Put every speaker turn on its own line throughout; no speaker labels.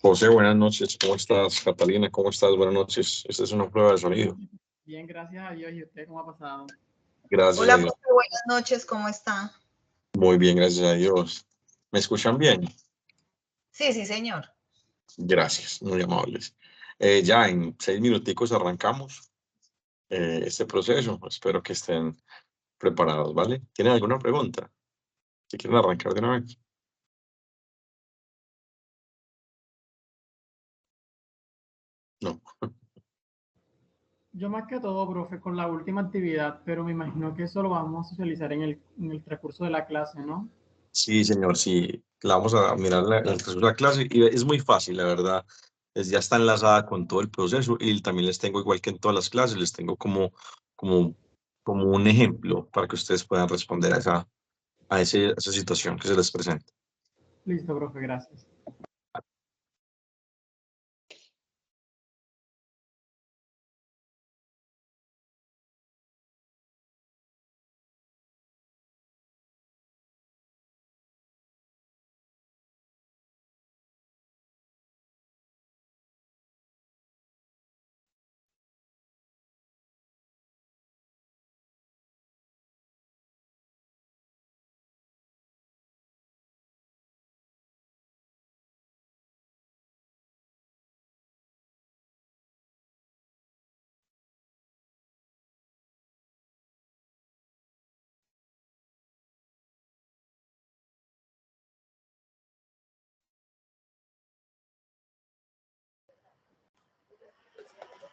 José, buenas noches. ¿Cómo estás? Catalina, ¿cómo estás? Buenas noches. Esta es una prueba de sonido.
Bien, gracias a Dios. ¿Y usted cómo ha pasado?
Gracias a
Hola,
Dios.
profe, buenas noches, ¿cómo está?
Muy bien, gracias a Dios. ¿Me escuchan bien?
Sí, sí, señor.
Gracias, muy amables. Ya en 6 minuticos arrancamos este proceso. Espero que estén preparados, ¿vale? ¿Tienen alguna pregunta? Si quieren arrancar de una vez. No.
Yo más que todo, profe, con la última actividad, pero me imagino que eso lo vamos a socializar en el transcurso de la clase, ¿no?
Sí, señor, sí. La vamos a mirar en el transcurso de la clase y es muy fácil, la verdad. Ya está enlazada con todo el proceso y también les tengo, igual que en todas las clases, les tengo como, como un ejemplo para que ustedes puedan responder a esa situación que se les presenta.
Listo, profe, gracias.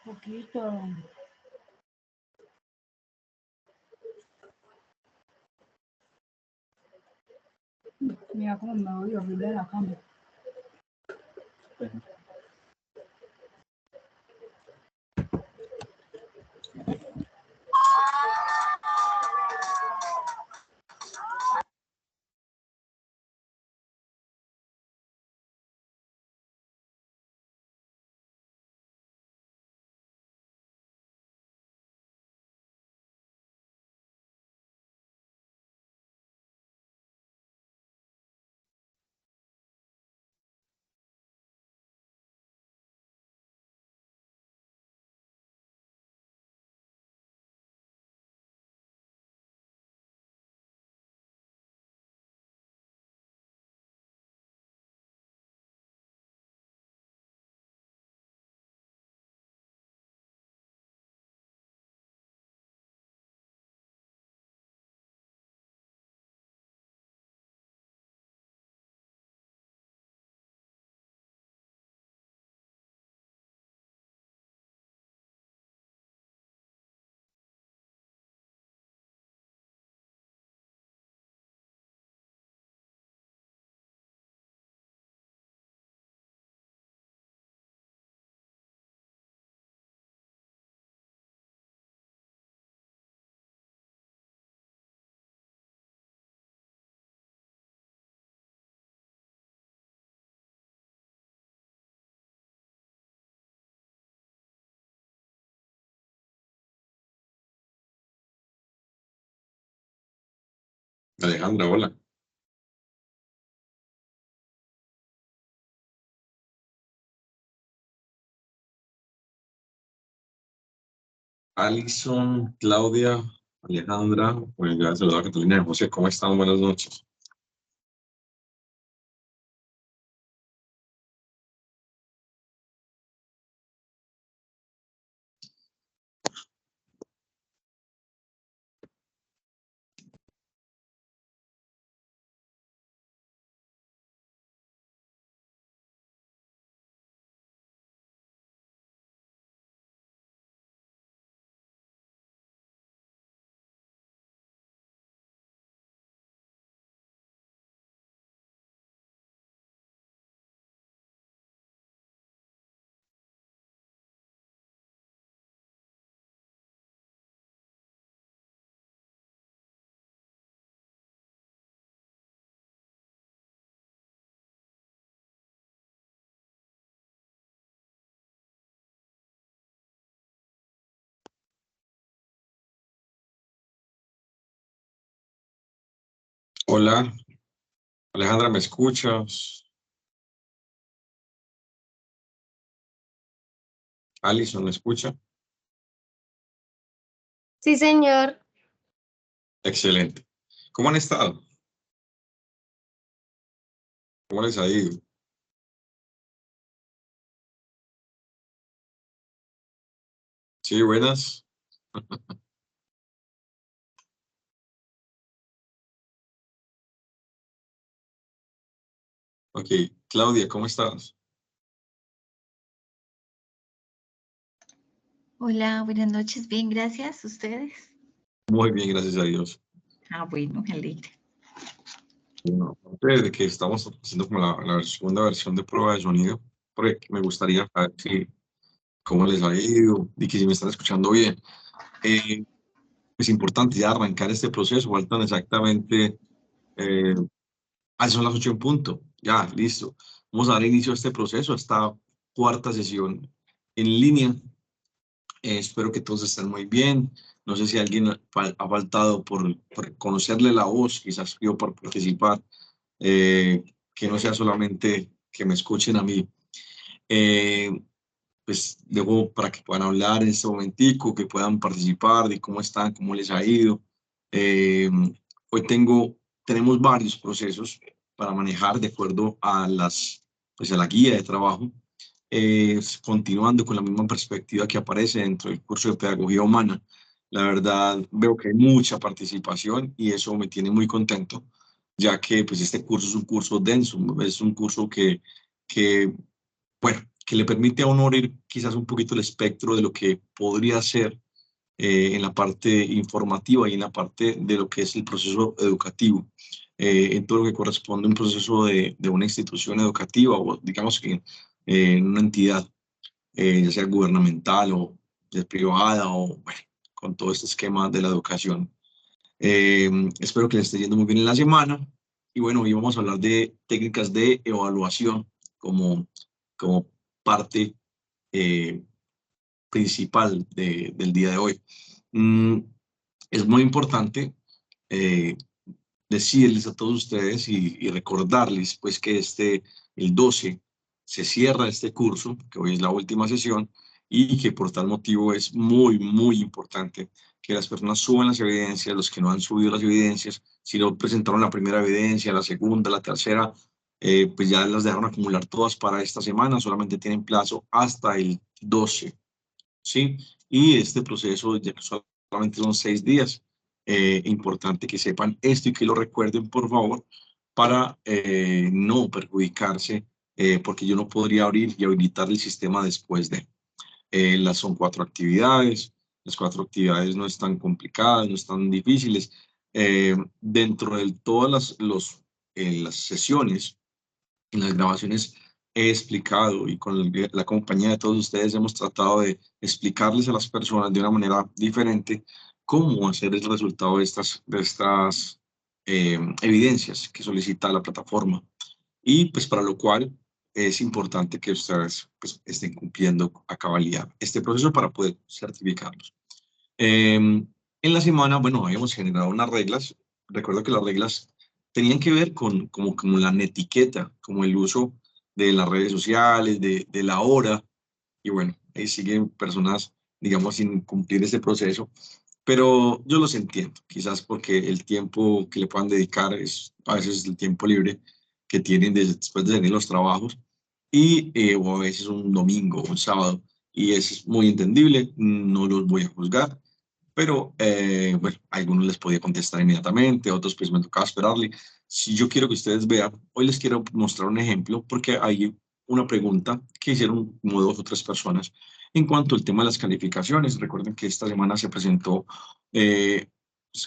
Poquito. Mira cómo me voy horrible de la cama.
Alejandra, hola. Alison, Claudia, Alejandra, bueno, ya saludar a Catalina y José, ¿cómo están? Buenas noches. Hola, Alejandra, ¿me escuchas? Alison, ¿me escucha?
Sí, señor.
Excelente. ¿Cómo han estado? ¿Cómo les ha ido? Sí, buenas. Ok, Claudia, ¿cómo estás?
Hola, buenas noches. Bien, gracias. ¿Ustedes?
Muy bien, gracias a Dios.
Bueno, me alegra.
Bueno, aparte de que estamos haciendo como la segunda versión de prueba de sonido, porque me gustaría saber cómo les ha ido y que si me están escuchando bien. Es importante ya arrancar este proceso, faltan exactamente, son las 8 en punto, ya, listo. Vamos a dar inicio a este proceso, a esta cuarta sesión en línea. Espero que todos estén muy bien. No sé si alguien ha faltado por conocerle la voz, quizás yo por participar, que no sea solamente que me escuchen a mí. Eh, pues luego para que puedan hablar en este momentico, que puedan participar de cómo están, cómo les ha ido. Eh, hoy tenemos varios procesos para manejar de acuerdo a pues a la guía de trabajo, continuando con la misma perspectiva que aparece dentro del curso de Pedagogía Humana. La verdad, veo que hay mucha participación y eso me tiene muy contento, ya que pues este curso es un curso denso, es un curso que bueno, que le permite a uno abrir quizás un poquito el espectro de lo que podría ser en la parte informativa y en la parte de lo que es el proceso educativo, en todo lo que corresponde a un proceso de una institución educativa o digamos que en una entidad, ya sea gubernamental o privada o bueno, con todo este esquema de la educación. Espero que les esté yendo muy bien en la semana y bueno, hoy vamos a hablar de técnicas de evaluación como parte eh, principal del día de hoy. Es muy importante eh, decirles a todos ustedes y recordarles pues que el 12 se cierra este curso, que hoy es la última sesión, y que por tal motivo es muy, muy importante que las personas suban las evidencias, los que no han subido las evidencias, si no presentaron la primera evidencia, la segunda, la tercera, pues ya las dejaron acumular todas para esta semana, solamente tienen plazo hasta el 12, ¿sí? Y este proceso ya que solamente son 6 días. Importante que sepan esto y que lo recuerden, por favor, para no perjudicarse, porque yo no podría abrir y habilitar el sistema después de. Son 4 actividades, las 4 actividades no están complicadas, no están difíciles. Dentro de todas las sesiones, en las grabaciones he explicado y con la compañía de todos ustedes hemos tratado de explicarles a las personas de una manera diferente cómo hacer el resultado de estas evidencias que solicita la plataforma. Y pues para lo cual es importante que ustedes pues, estén cumpliendo a cabalidad este proceso para poder certificarlos. En la semana, bueno, habíamos generado unas reglas. Recuerdo que las reglas tenían que ver como la netiqueta, como el uso de las redes sociales, de la hora. Y bueno, ahí siguen personas, digamos, sin cumplir ese proceso. Pero yo los entiendo, quizás porque el tiempo que le puedan dedicar es a veces el tiempo libre que tienen después de tener los trabajos o a veces un domingo o un sábado. Y es muy entendible, no los voy a juzgar, pero bueno, a algunos les podía contestar inmediatamente, a otros pues me tocaba esperarle. Si yo quiero que ustedes vean, hoy les quiero mostrar un ejemplo porque hay una pregunta que hicieron como 2 o 3 personas en cuanto al tema de las calificaciones. Recuerden que esta semana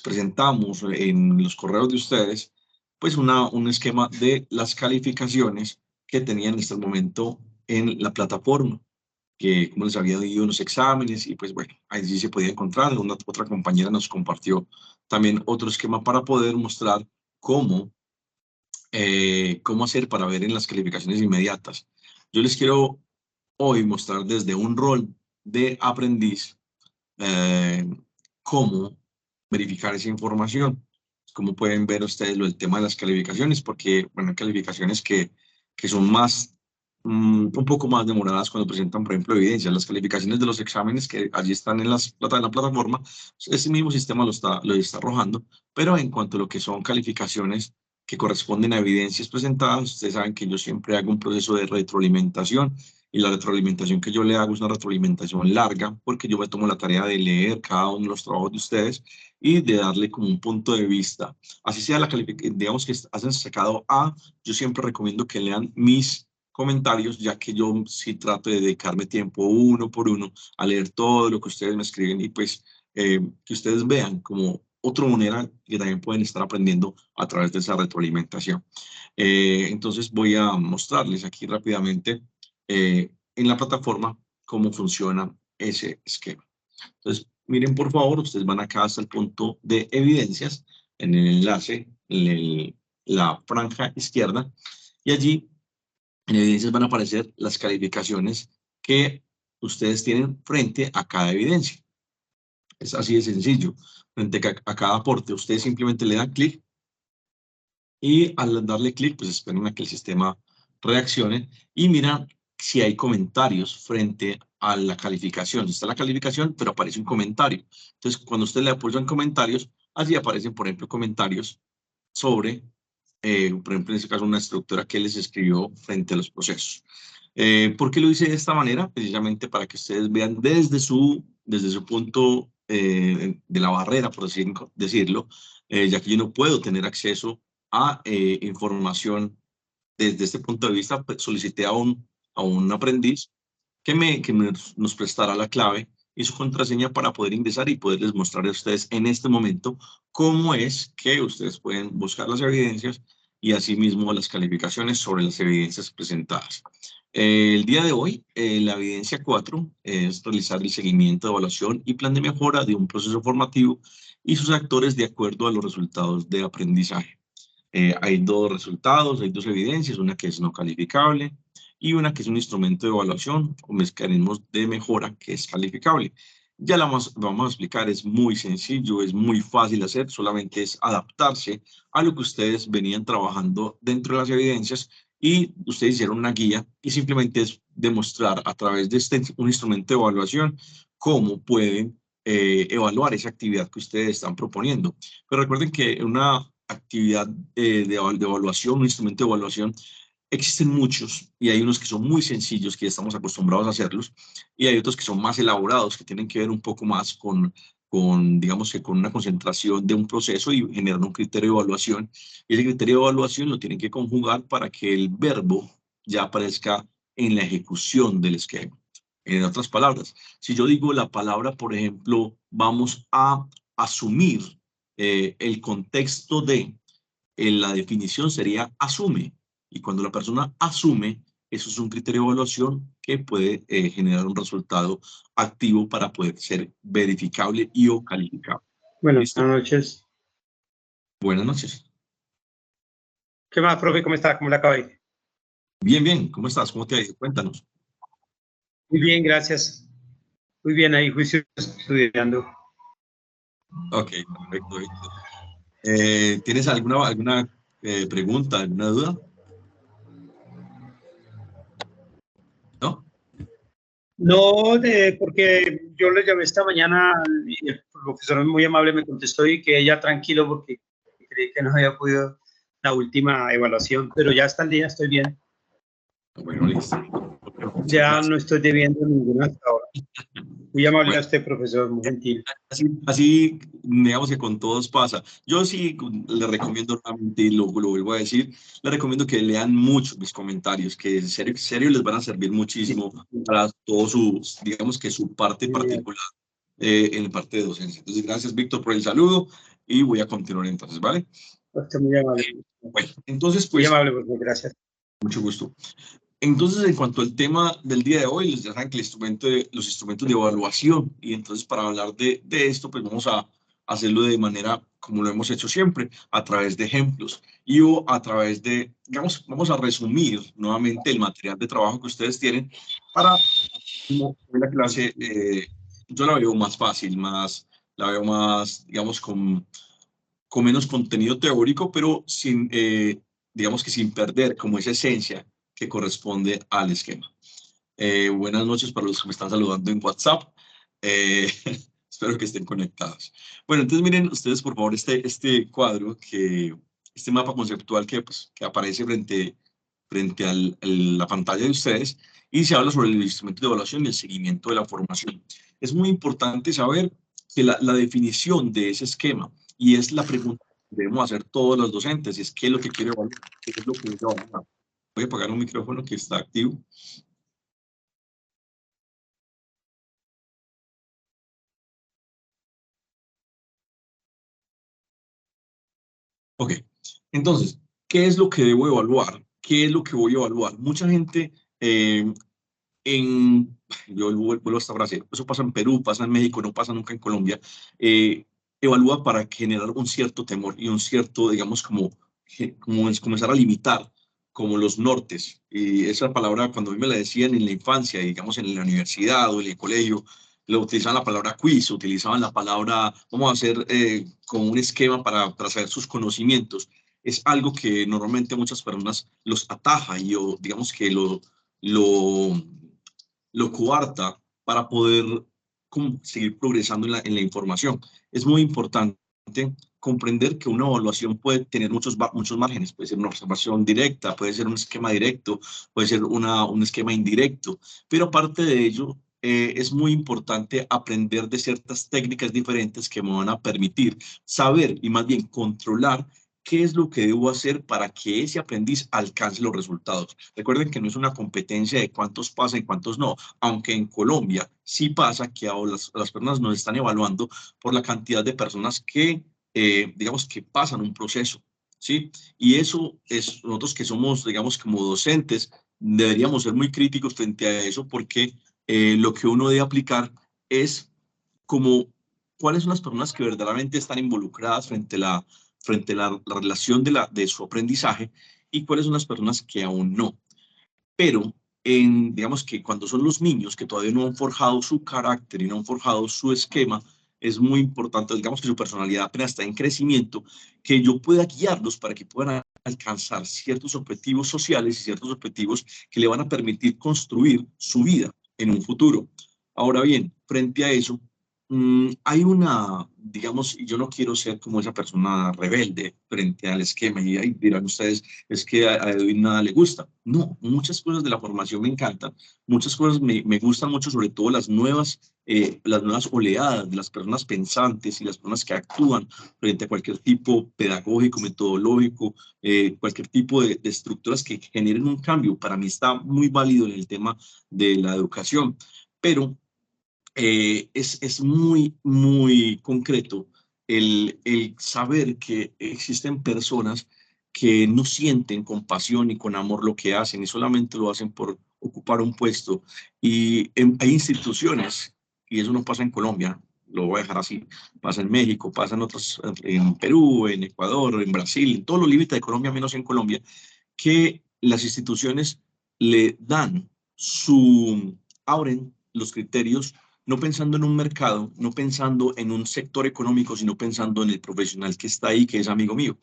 presentamos en los correos de ustedes pues un esquema de las calificaciones que tenían en este momento en la plataforma, que como les había ido unos exámenes y pues bueno, ahí sí se podía encontrar. Otra compañera nos compartió también otro esquema para poder mostrar cómo, cómo hacer para ver en las calificaciones inmediatas. Yo les quiero hoy mostrar desde un rol de aprendiz eh, cómo verificar esa información. Como pueden ver ustedes el tema de las calificaciones, porque bueno, hay calificaciones que son un poco más demoradas cuando presentan, por ejemplo, evidencias. Las calificaciones de los exámenes que allí están en la plataforma, ese mismo sistema lo está arrojando, pero en cuanto a lo que son calificaciones que corresponden a evidencias presentadas, ustedes saben que yo siempre hago un proceso de retroalimentación, y la retroalimentación que yo le hago es una retroalimentación larga, porque yo me tomo la tarea de leer cada uno de los trabajos de ustedes y de darle como un punto de vista. Así sea la calificación, digamos que hacen sacado A, yo siempre recomiendo que lean mis comentarios, ya que yo sí trato de dedicarme tiempo uno por uno a leer todo lo que ustedes me escriben, y pues que ustedes vean como otra manera que también pueden estar aprendiendo a través de esa retroalimentación. Entonces voy a mostrarles aquí rápidamente en la plataforma cómo funciona ese esquema. Entonces, miren por favor, ustedes van acá hasta el punto de evidencias, en el enlace, en la franja izquierda, y allí en evidencias van a aparecer las calificaciones que ustedes tienen frente a cada evidencia. Es así de sencillo. Frente a cada aporte, ustedes simplemente le dan clic, y al darle clic, pues esperan a que el sistema reaccione y miran si hay comentarios frente a la calificación. Está la calificación, pero aparece un comentario. Entonces, cuando usted le apoyan comentarios, allí aparecen, por ejemplo, comentarios sobre, por ejemplo, en este caso, una estructura que les escribió frente a los procesos. ¿Por qué lo hice de esta manera? Precisamente para que ustedes vean desde su punto de la barrera, por decirlo, ya que yo no puedo tener acceso a información desde este punto de vista. Pues, solicité a un aprendiz que nos prestara la clave y su contraseña para poder ingresar y poderles mostrar a ustedes en este momento cómo es que ustedes pueden buscar las evidencias y asimismo las calificaciones sobre las evidencias presentadas. El día de hoy, la evidencia 4 es realizar el seguimiento, evaluación y plan de mejora de un proceso formativo y sus actores de acuerdo a los resultados de aprendizaje. Hay dos resultados, hay dos evidencias, una que es no calificable y una que es un instrumento de evaluación o mecanismos de mejora que es calificable. Ya la vamos a explicar, es muy sencillo, es muy fácil hacer, solamente es adaptarse a lo que ustedes venían trabajando dentro de las evidencias, y ustedes hicieron una guía y simplemente es demostrar a través de un instrumento de evaluación cómo pueden evaluar esa actividad que ustedes están proponiendo. Pero recuerden que una actividad de evaluación, un instrumento de evaluación, existen muchos, y hay unos que son muy sencillos, que ya estamos acostumbrados a hacerlos, y hay otros que son más elaborados, que tienen que ver un poco más digamos que con una concentración de un proceso y generar un criterio de evaluación, y ese criterio de evaluación lo tienen que conjugar para que el verbo ya aparezca en la ejecución del esquema. En otras palabras, si yo digo la palabra, por ejemplo, vamos a asumir el contexto de, la definición sería asume, y cuando la persona asume, eso es un criterio de evaluación que puede generar un resultado activo para poder ser verificable y o calificable.
Buenas noches.
Buenas noches.
¿Qué más, profe? ¿Cómo está? ¿Cómo la acaba de ir?
Bien, bien. ¿Cómo estás? ¿Cómo te ha ido? Cuéntanos.
Muy bien, gracias. Muy bien, ahí juicio estudiando.
Ok, perfecto. ¿Tienes alguna pregunta, alguna duda? ¿No?
No, porque yo le llamé esta mañana y el profesor muy amable me contestó y que ella tranquilo porque creí que no había podido la última evaluación, pero ya hasta el día estoy bien.
Bueno, listo.
Ya no estoy debiendo ninguna hasta ahora. Muy amable
Bueno,
a usted, profesor, muy gentil.
Así, digamos que con todos pasa. Yo sí le recomiendo nuevamente, y lo vuelvo a decir, le recomiendo que lean mucho mis comentarios, que en serio les van a servir muchísimo para todo digamos que su parte particular en la parte de docencia. Entonces, gracias, Víctor, por el saludo, y voy a continuar entonces, ¿vale?
Usted muy amable.
Bueno, entonces,
Muy
pues,
amable, profesor, gracias.
mucho gusto. Entonces, en cuanto al tema del día de hoy, les dejan que los instrumentos de evaluación, y entonces para hablar de esto, pues vamos a hacerlo de manera como lo hemos hecho siempre, a través de ejemplos y o a través de, digamos, vamos a resumir nuevamente el material de trabajo que ustedes tienen para la clase. Yo la veo más fácil, la veo más, digamos, con menos contenido teórico, pero sin, digamos que sin perder como esa esencia que corresponde al esquema. Buenas noches para los que me están saludando en WhatsApp. Espero que estén conectados. Bueno, entonces miren ustedes, por favor, este cuadro, este mapa conceptual que aparece frente a la pantalla de ustedes, y se habla sobre el instrumento de evaluación y el seguimiento de la formación. Es muy importante saber que la definición de ese esquema, y es la pregunta que debemos hacer todos los docentes, es qué es lo que quiero evaluar, qué es lo que quiero evaluar. Voy a apagar un micrófono que está activo. Ok, entonces, ¿qué es lo que debo evaluar? ¿Qué es lo que voy a evaluar? Mucha gente yo vuelvo a esta frase, eso pasa en Perú, pasa en México, no pasa nunca en Colombia, evalúa para generar un cierto temor y un cierto, digamos, como es comenzar a limitar como los nortes. Y esa palabra, cuando a mí me la decían en la infancia, digamos en la universidad o en el colegio, lo utilizaban la palabra quiz, utilizaban la palabra, vamos a hacer como un esquema para saber sus conocimientos. Es algo que normalmente muchas personas los ataja y o, digamos que lo coarta para poder seguir progresando en la información. Es muy importante comprender que una evaluación puede tener muchos márgenes, puede ser una observación directa, puede ser un esquema directo, puede ser un esquema indirecto, pero aparte de ello, es muy importante aprender de ciertas técnicas diferentes que me van a permitir saber y más bien controlar qué es lo que debo hacer para que ese aprendiz alcance los resultados. Recuerden que no es una competencia de cuántos pasan y cuántos no, aunque en Colombia sí pasa que ahora las personas nos están evaluando por la cantidad de personas que, digamos, que pasan un proceso, ¿sí? Y eso es, nosotros que somos, digamos, como docentes, deberíamos ser muy críticos frente a eso porque lo que uno debe aplicar es como cuáles son las personas que verdaderamente están involucradas frente a la relación de su aprendizaje y cuáles son las personas que aún no. Pero digamos que cuando son los niños que todavía no han forjado su carácter y no han forjado su esquema, es muy importante, digamos que su personalidad apenas está en crecimiento, que yo pueda guiarlos para que puedan alcanzar ciertos objetivos sociales y ciertos objetivos que le van a permitir construir su vida en un futuro. Ahora bien, frente a eso, hay digamos, y yo no quiero ser como esa persona rebelde frente al esquema y ahí dirán ustedes, es que a Edwin nada le gusta. No, muchas cosas de la formación me encantan, muchas cosas me gustan mucho, sobre todo las nuevas oleadas de las personas pensantes y las personas que actúan frente a cualquier tipo pedagógico, metodológico, cualquier tipo de estructuras que generen un cambio. Para mí está muy válido en el tema de la educación, pero es muy, muy concreto el saber que existen personas que no sienten con pasión y con amor lo que hacen y solamente lo hacen por ocupar un puesto. Y hay instituciones, y eso no pasa en Colombia, lo voy a dejar así, pasa en México, pasa en otros, en Perú, en Ecuador, en Brasil, en todos los límites de Colombia, menos en Colombia, que las instituciones le dan abren los criterios no pensando en un mercado, no pensando en un sector económico, sino pensando en el profesional que está ahí, que es amigo mío.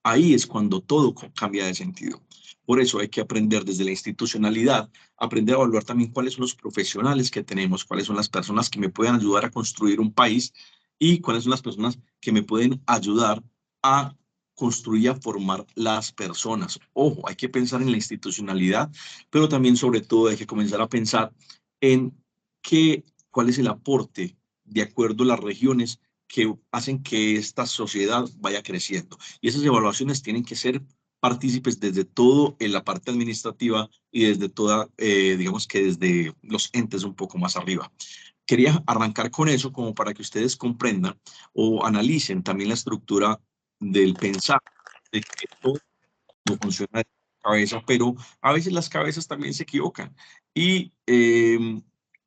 Ahí es cuando todo cambia de sentido. Por eso hay que aprender desde la institucionalidad, aprender a evaluar también cuáles son los profesionales que tenemos, cuáles son las personas que me pueden ayudar a construir un país y cuáles son las personas que me pueden ayudar a construir y a formar las personas. Ojo, hay que pensar en la institucionalidad, pero también sobre todo hay que comenzar a pensar en cuál es el aporte de acuerdo a las regiones que hacen que esta sociedad vaya creciendo. Y esas evaluaciones tienen que ser partícipes desde todo en la parte administrativa y desde toda, digamos que desde los entes un poco más arriba. Quería arrancar con eso como para que ustedes comprendan o analicen también la estructura del pensar, de que todo no funciona de cabeza, pero a veces las cabezas también se equivocan.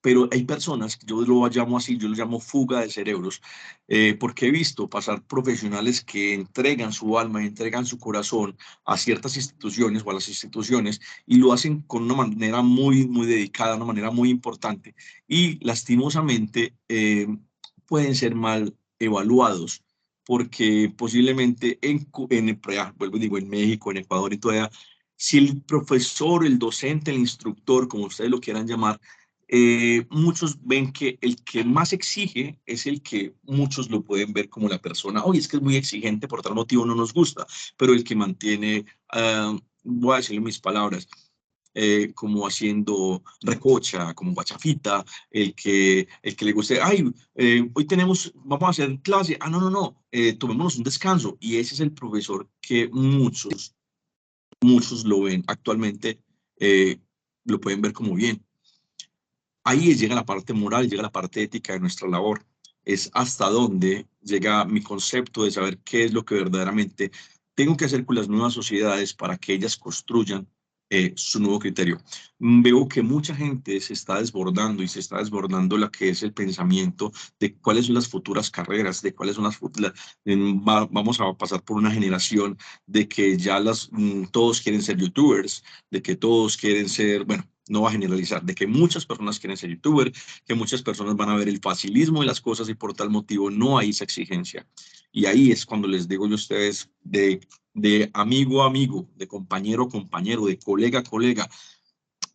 Pero hay personas, yo lo llamo así, yo lo llamo fuga de cerebros, porque he visto pasar profesionales que entregan su alma, entregan su corazón a ciertas instituciones o a las instituciones y lo hacen con una manera muy, muy dedicada, una manera muy importante y lastimosamente pueden ser mal evaluados porque posiblemente vuelvo y digo, en México, en Ecuador y todavía Si el profesor, el docente, el instructor, como ustedes lo quieran llamar, muchos ven que el que más exige es el que muchos lo pueden ver como la persona, oye, es que es muy exigente, por tal motivo no nos gusta, pero el que mantiene, voy a decirle mis palabras, como haciendo recocha, como guachafita, el que le guste, ay, hoy vamos a hacer clase, no, tomémonos un descanso, y ese es el profesor que muchos lo ven actualmente, lo pueden ver como bien. Ahí llega la parte moral, llega la parte ética de nuestra labor. Es hasta dónde llega mi concepto de saber qué es lo que verdaderamente tengo que hacer con las nuevas sociedades para que ellas construyan su nuevo criterio. Veo que mucha gente se está desbordando y se está desbordando la que es el pensamiento de cuáles son las futuras carreras, de cuáles son las futuras. Vamos a pasar por una generación de que ya todos quieren ser youtubers, de que todos quieren ser, bueno, no va a generalizar, de que muchas personas quieren ser youtuber, que muchas personas van a ver el facilismo de las cosas y por tal motivo no hay esa exigencia. Y ahí es cuando les digo yo a ustedes de amigo a amigo, de compañero a compañero, de colega a colega,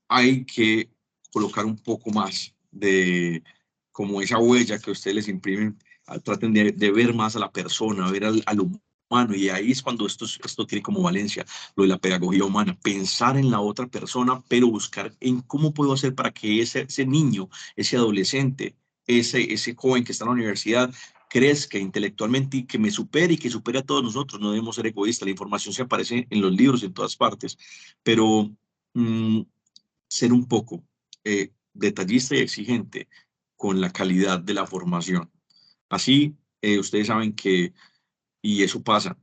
hay que colocar un poco más de como esa huella que ustedes les imprimen, traten de ver más a la persona, ver al humano, y ahí es cuando esto tiene como valencia, lo de la pedagogía humana, pensar en la otra persona, pero buscar en cómo puedo hacer para que ese niño, ese adolescente, ese joven que está en la universidad, crezca intelectualmente y que me supere y que supere a todos nosotros. No debemos ser egoístas, la información se aparece en los libros en todas partes, pero ser un poco detallista y exigente con la calidad de la formación. Así, ustedes saben que, y eso pasa,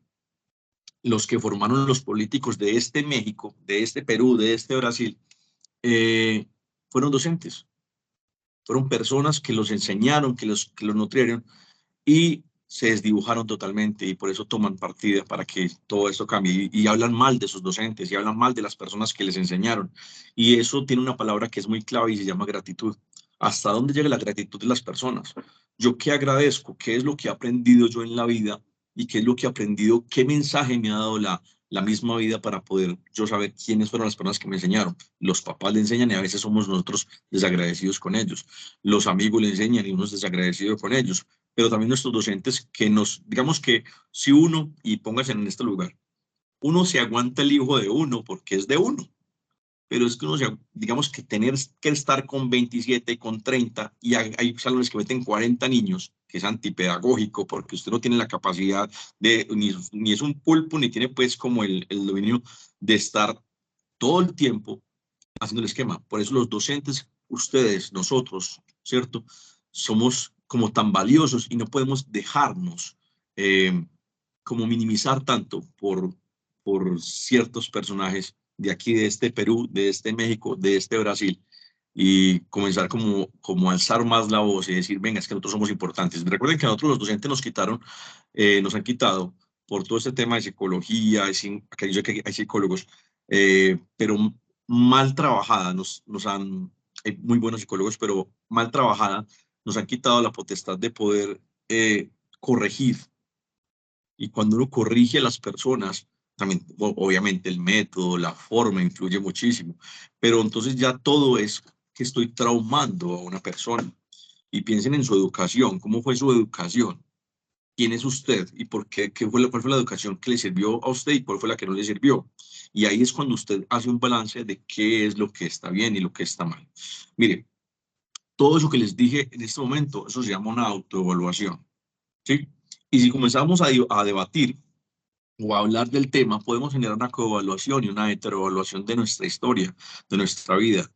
los que formaron los políticos de este México, de este Perú, de este Brasil, fueron docentes, fueron personas que los enseñaron, que los nutrieron y se desdibujaron totalmente, y por eso toman partida para que todo esto cambie, y hablan mal de sus docentes y hablan mal de las personas que les enseñaron, y eso tiene una palabra que es muy clave y se llama gratitud. ¿Hasta dónde llega la gratitud de las personas? ¿Yo qué agradezco? ¿Qué es lo que he aprendido yo en la vida? ¿Y qué es lo que he aprendido? ¿Qué mensaje me ha dado la misma vida para poder yo saber quiénes fueron las personas que me enseñaron? Los papás le enseñan y a veces somos nosotros desagradecidos con ellos. Los amigos le enseñan y uno es desagradecido con ellos, pero también nuestros docentes que digamos que si uno, y póngase en este lugar, uno se aguanta el hijo de uno porque es de uno, pero es que uno, digamos que tener que estar con 27, con 30, y hay salones que meten 40 niños, que es antipedagógico, porque usted no tiene la capacidad ni es un pulpo, ni tiene pues como el dominio de estar todo el tiempo haciendo el esquema. Por eso los docentes, ustedes, nosotros, ¿cierto? Somos como tan valiosos y no podemos dejarnos como minimizar tanto por ciertos personajes de aquí, de este Perú, de este México, de este Brasil, y comenzar como a alzar más la voz y decir, venga, es que nosotros somos importantes. Recuerden que a nosotros los docentes nos han quitado por todo este tema de psicología, hay psicólogos, pero mal trabajada, hay muy buenos psicólogos, pero mal trabajada, nos han quitado la potestad de poder corregir. Y cuando uno corrige a las personas, también, obviamente, el método, la forma influye muchísimo, pero entonces ya todo es que estoy traumando a una persona. Y piensen en su educación, ¿cómo fue su educación? ¿Quién es usted? ¿Y por qué? ¿Cuál fue la educación que le sirvió a usted y cuál fue la que no le sirvió? Y ahí es cuando usted hace un balance de qué es lo que está bien y lo que está mal. Mire, todo eso que les dije en este momento, eso se llama una autoevaluación, ¿sí? Y si comenzamos a debatir o a hablar del tema, podemos generar una coevaluación y una heteroevaluación de nuestra historia, de nuestra vida.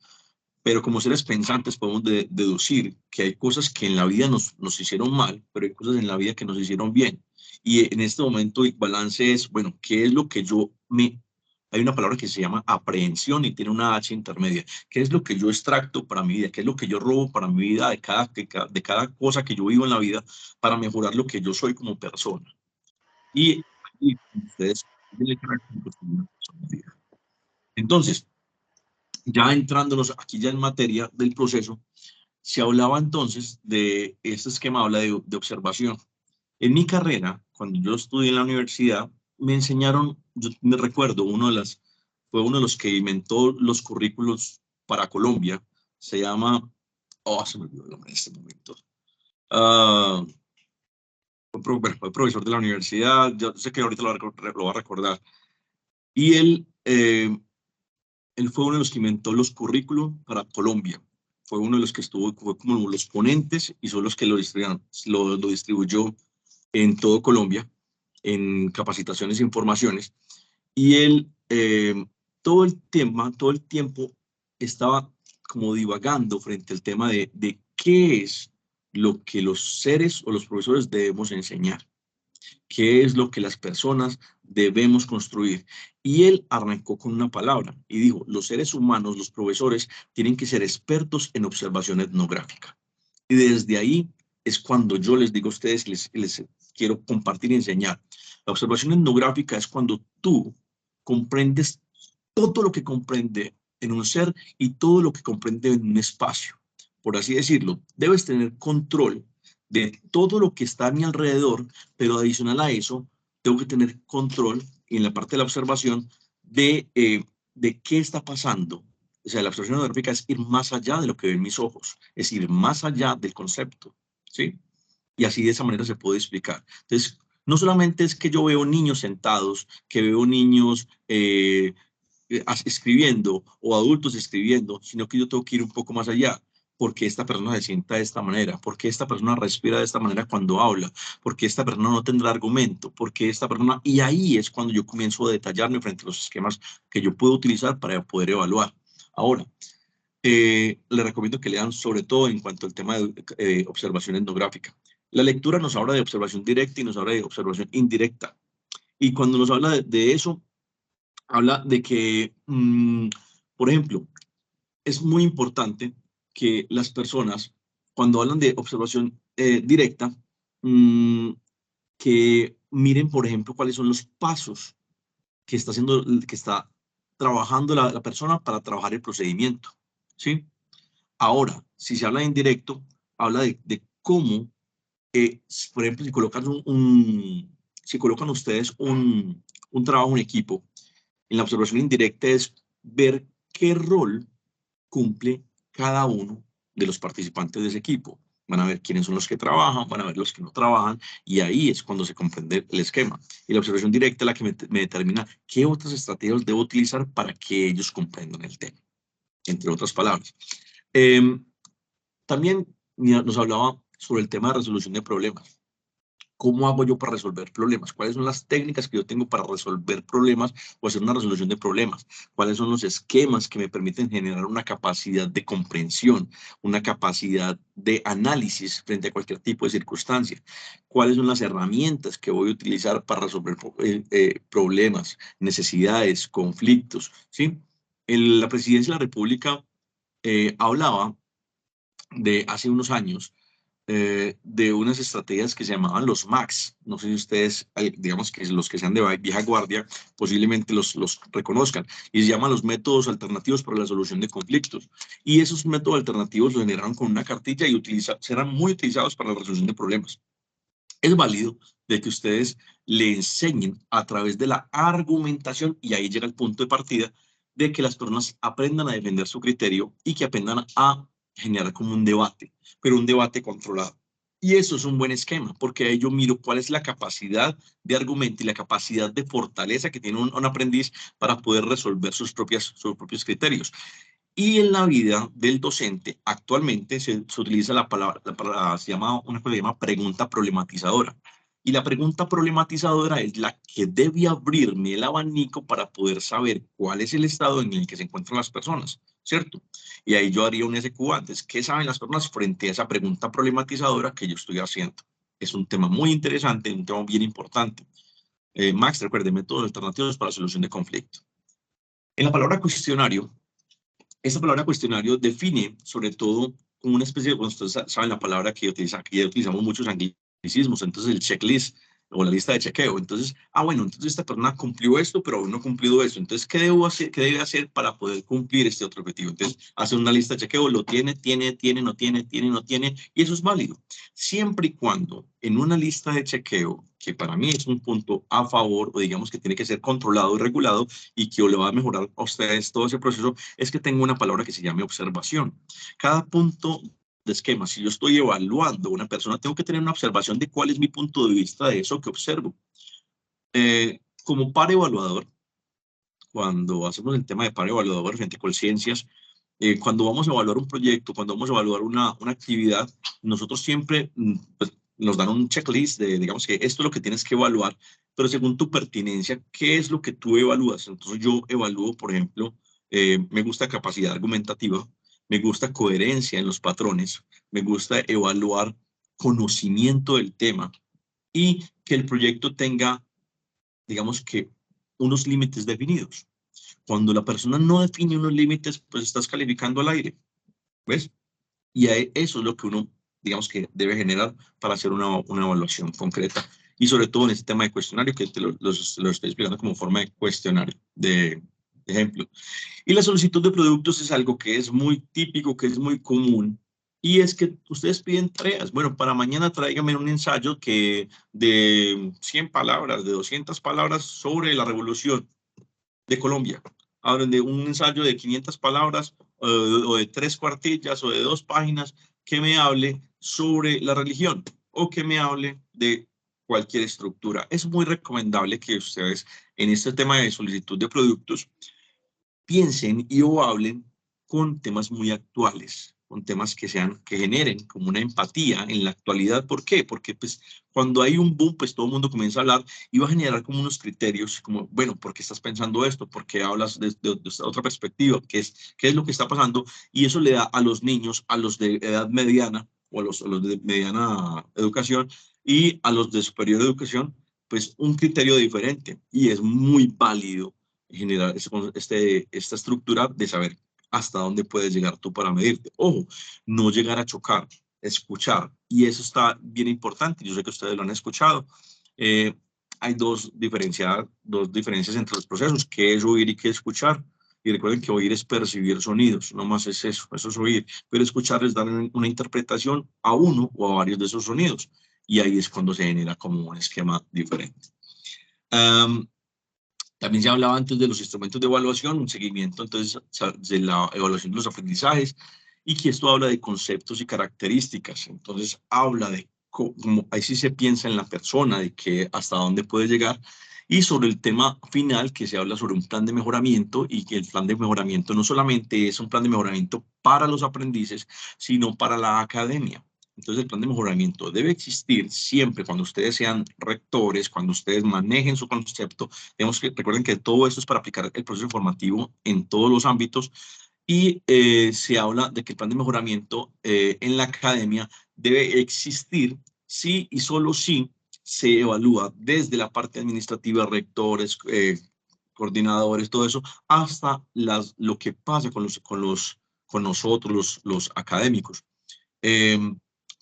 Pero como seres pensantes podemos deducir que hay cosas que en la vida nos hicieron mal, pero hay cosas en la vida que nos hicieron bien. Y en este momento el balance es, bueno, ¿qué es lo que Hay una palabra que se llama aprehensión y tiene una H intermedia. ¿Qué es lo que yo extracto para mi vida? ¿Qué es lo que yo robo para mi vida de cada cosa que yo vivo en la vida para mejorar lo que yo soy como persona? Y ustedes tienen que reconstruir una personalidad. Entonces, ya entrándonos aquí ya en materia del proceso, se hablaba entonces de este esquema, habla de observación. En mi carrera, cuando yo estudié en la universidad, me enseñaron, yo me recuerdo, una de las fue uno de los que inventó los currículos para Colombia. Se llama, se me olvidó el nombre en este momento. Fue profesor de la universidad, yo sé que ahorita lo va a recordar. Y él fue uno de los que inventó los currículos para Colombia. Fue uno de los que fue como los ponentes y son los que lo distribuyó en todo Colombia, en capacitaciones e informaciones. Y él todo el tiempo estaba como divagando frente al tema de qué es lo que los seres o los profesores debemos enseñar, qué es lo que las personas debemos construir. Y él arrancó con una palabra y dijo, los seres humanos, los profesores, tienen que ser expertos en observación etnográfica. Y desde ahí es cuando yo les digo a ustedes, les quiero compartir y enseñar. La observación etnográfica es cuando tú comprendes todo lo que comprende en un ser y todo lo que comprende en un espacio. Por así decirlo, debes tener control de todo lo que está a mi alrededor, pero adicional a eso, tengo que tener control en la parte de la observación de qué está pasando. O sea, la observación etnográfica es ir más allá de lo que ven mis ojos, es ir más allá del concepto, ¿sí? Y así de esa manera se puede explicar. Entonces, no solamente es que yo veo niños sentados, que veo niños escribiendo o adultos escribiendo, sino que yo tengo que ir un poco más allá. Porque esta persona se sienta de esta manera, porque esta persona respira de esta manera cuando habla, porque esta persona no tendrá argumento, porque esta persona... Y ahí es cuando yo comienzo a detallarme frente a los esquemas que yo puedo utilizar para poder evaluar. Ahora, le recomiendo que lean sobre todo en cuanto al tema de observación etnográfica. La lectura nos habla de observación directa y nos habla de observación indirecta. Y cuando nos habla de eso, habla de que, por ejemplo, es muy importante que las personas, cuando hablan de observación directa, que miren, por ejemplo, cuáles son los pasos que está trabajando la persona para trabajar el procedimiento, ¿sí? Ahora, si se habla en indirecto, habla de cómo, por ejemplo, si colocan ustedes un trabajo en equipo, en la observación indirecta es ver qué rol cumple cada uno de los participantes de ese equipo. Van a ver quiénes son los que trabajan, van a ver los que no trabajan, y ahí es cuando se comprende el esquema. Y la observación directa es la que me determina qué otras estrategias debo utilizar para que ellos comprendan el tema, entre otras palabras. También nos hablaba sobre el tema de resolución de problemas. ¿Cómo hago yo para resolver problemas? ¿Cuáles son las técnicas que yo tengo para resolver problemas o hacer una resolución de problemas? ¿Cuáles son los esquemas que me permiten generar una capacidad de comprensión, una capacidad de análisis frente a cualquier tipo de circunstancia? ¿Cuáles son las herramientas que voy a utilizar para resolver problemas, necesidades, conflictos? ¿Sí? La Presidencia de la República hablaba de hace unos años de unas estrategias que se llamaban los MAX. No sé si ustedes, digamos que los que sean de vieja guardia, posiblemente los reconozcan. Y se llaman los métodos alternativos para la solución de conflictos. Y esos métodos alternativos los generaron con una cartilla y serán muy utilizados para la resolución de problemas. Es válido de que ustedes le enseñen a través de la argumentación, y ahí llega el punto de partida, de que las personas aprendan a defender su criterio y que aprendan a generar como un debate, pero un debate controlado. Y eso es un buen esquema, porque ahí yo miro cuál es la capacidad de argumento y la capacidad de fortaleza que tiene un aprendiz para poder resolver sus propios criterios. Y en la vida del docente, actualmente se utiliza una cosa que se llama pregunta problematizadora. Y la pregunta problematizadora es la que debe abrirme el abanico para poder saber cuál es el estado en el que se encuentran las personas, ¿cierto? Y ahí yo haría un SQ antes. ¿Qué saben las personas frente a esa pregunta problematizadora que yo estoy haciendo? Es un tema muy interesante, un tema bien importante. Max, recuerde, métodos alternativos para la solución de conflicto. En la palabra cuestionario, esta palabra cuestionario define sobre todo una especie de, bueno, ustedes saben la palabra que utilizamos muchos anglicismos, entonces el checklist o la lista de chequeo. Entonces, bueno, entonces esta persona cumplió esto, pero aún no ha cumplido esto. Entonces, ¿qué debo hacer? ¿Qué debe hacer para poder cumplir este otro objetivo? Entonces, hace una lista de chequeo, lo tiene, no tiene, y eso es válido. Siempre y cuando en una lista de chequeo, que para mí es un punto a favor, o digamos que tiene que ser controlado y regulado, y que le va a mejorar a ustedes todo ese proceso, es que tengo una palabra que se llame observación. Cada punto de esquema, si yo estoy evaluando a una persona, tengo que tener una observación de cuál es mi punto de vista de eso que observo. Como par evaluador, cuando hacemos el tema de par evaluador frente a Colciencias, cuando vamos a evaluar un proyecto, cuando vamos a evaluar una actividad, nosotros siempre pues, nos dan un checklist de, digamos que esto es lo que tienes que evaluar, pero según tu pertinencia, ¿qué es lo que tú evalúas? Entonces yo evalúo, por ejemplo, me gusta capacidad argumentativa, me gusta coherencia en los patrones, me gusta evaluar conocimiento del tema y que el proyecto tenga, digamos que, unos límites definidos. Cuando la persona no define unos límites, pues estás calificando al aire, ¿ves? Y eso es lo que uno, digamos que debe generar para hacer una evaluación concreta. Y sobre todo en este tema de cuestionario, que te lo estoy explicando como forma de cuestionario, de ejemplo. Y la solicitud de productos es algo que es muy típico, que es muy común. Y es que ustedes piden tareas. Bueno, para mañana tráigame un ensayo de 100 palabras, de 200 palabras sobre la revolución de Colombia. Hablan de un ensayo de 500 palabras o de 3 cuartillas o de 2 páginas que me hable sobre la religión o que me hable de cualquier estructura. Es muy recomendable que ustedes en este tema de solicitud de productos piensen y o hablen con temas muy actuales, con temas que generen como una empatía en la actualidad. ¿Por qué? Porque pues cuando hay un boom, pues todo el mundo comienza a hablar y va a generar como unos criterios, como, bueno, ¿por qué estás pensando esto? ¿Por qué hablas de esta otra perspectiva? ¿Qué es lo que está pasando? Y eso le da a los niños, a los de edad mediana o a los de mediana educación y a los de superior educación, pues un criterio diferente, y es muy válido generar esta estructura de saber hasta dónde puedes llegar tú para medirte. Ojo, no llegar a chocar, escuchar, y eso está bien importante. Yo sé que ustedes lo han escuchado. Hay dos diferencias entre los procesos, qué es oír y qué es escuchar. Y recuerden que oír es percibir sonidos, no más es eso es oír, pero escuchar es dar una interpretación a uno o a varios de esos sonidos, y ahí es cuando se genera como un esquema diferente. También se hablaba antes de los instrumentos de evaluación, un seguimiento entonces de la evaluación de los aprendizajes, y que esto habla de conceptos y características. Entonces habla de cómo, ahí sí se piensa en la persona, de que hasta dónde puede llegar, y sobre el tema final, que se habla sobre un plan de mejoramiento, y que el plan de mejoramiento no solamente es un plan de mejoramiento para los aprendices, sino para la academia. Entonces el plan de mejoramiento debe existir siempre cuando ustedes sean rectores, cuando ustedes manejen su concepto. Recuerden que todo esto es para aplicar el proceso formativo en todos los ámbitos, y se habla de que el plan de mejoramiento en la academia debe existir si y solo si se evalúa desde la parte administrativa, rectores, coordinadores, todo eso, hasta lo que pasa con nosotros, los académicos.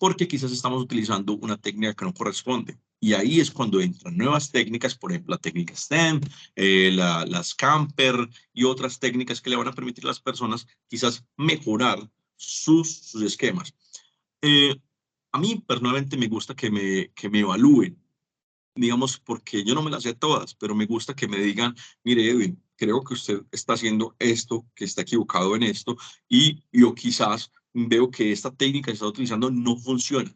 Porque quizás estamos utilizando una técnica que no corresponde. Y ahí es cuando entran nuevas técnicas, por ejemplo, la técnica STEM, las Camper y otras técnicas que le van a permitir a las personas quizás mejorar sus esquemas. A mí personalmente me gusta que me evalúen, digamos, porque yo no me las sé todas, pero me gusta que me digan, mire, Edwin, creo que usted está haciendo esto, que está equivocado en esto, y yo quizás veo que esta técnica que está utilizando no funciona.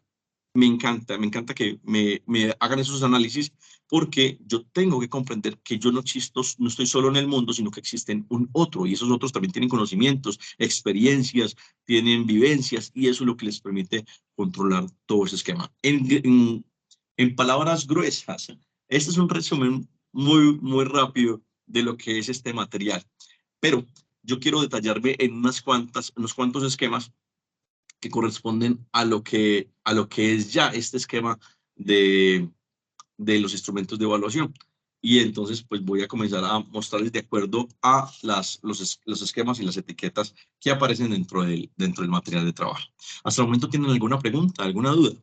Me encanta que me hagan esos análisis, porque yo tengo que comprender que yo no estoy solo en el mundo, sino que existen un otro, y esos otros también tienen conocimientos, experiencias, tienen vivencias, y eso es lo que les permite controlar todo ese esquema. En palabras gruesas, este es un resumen muy rápido de lo que es este material, pero yo quiero detallarme en unos cuantos esquemas que corresponden a lo que es ya este esquema de los instrumentos de evaluación. Y entonces, pues voy a comenzar a mostrarles de acuerdo a los esquemas y las etiquetas que aparecen dentro del material de trabajo. ¿Hasta el momento tienen alguna pregunta, alguna duda?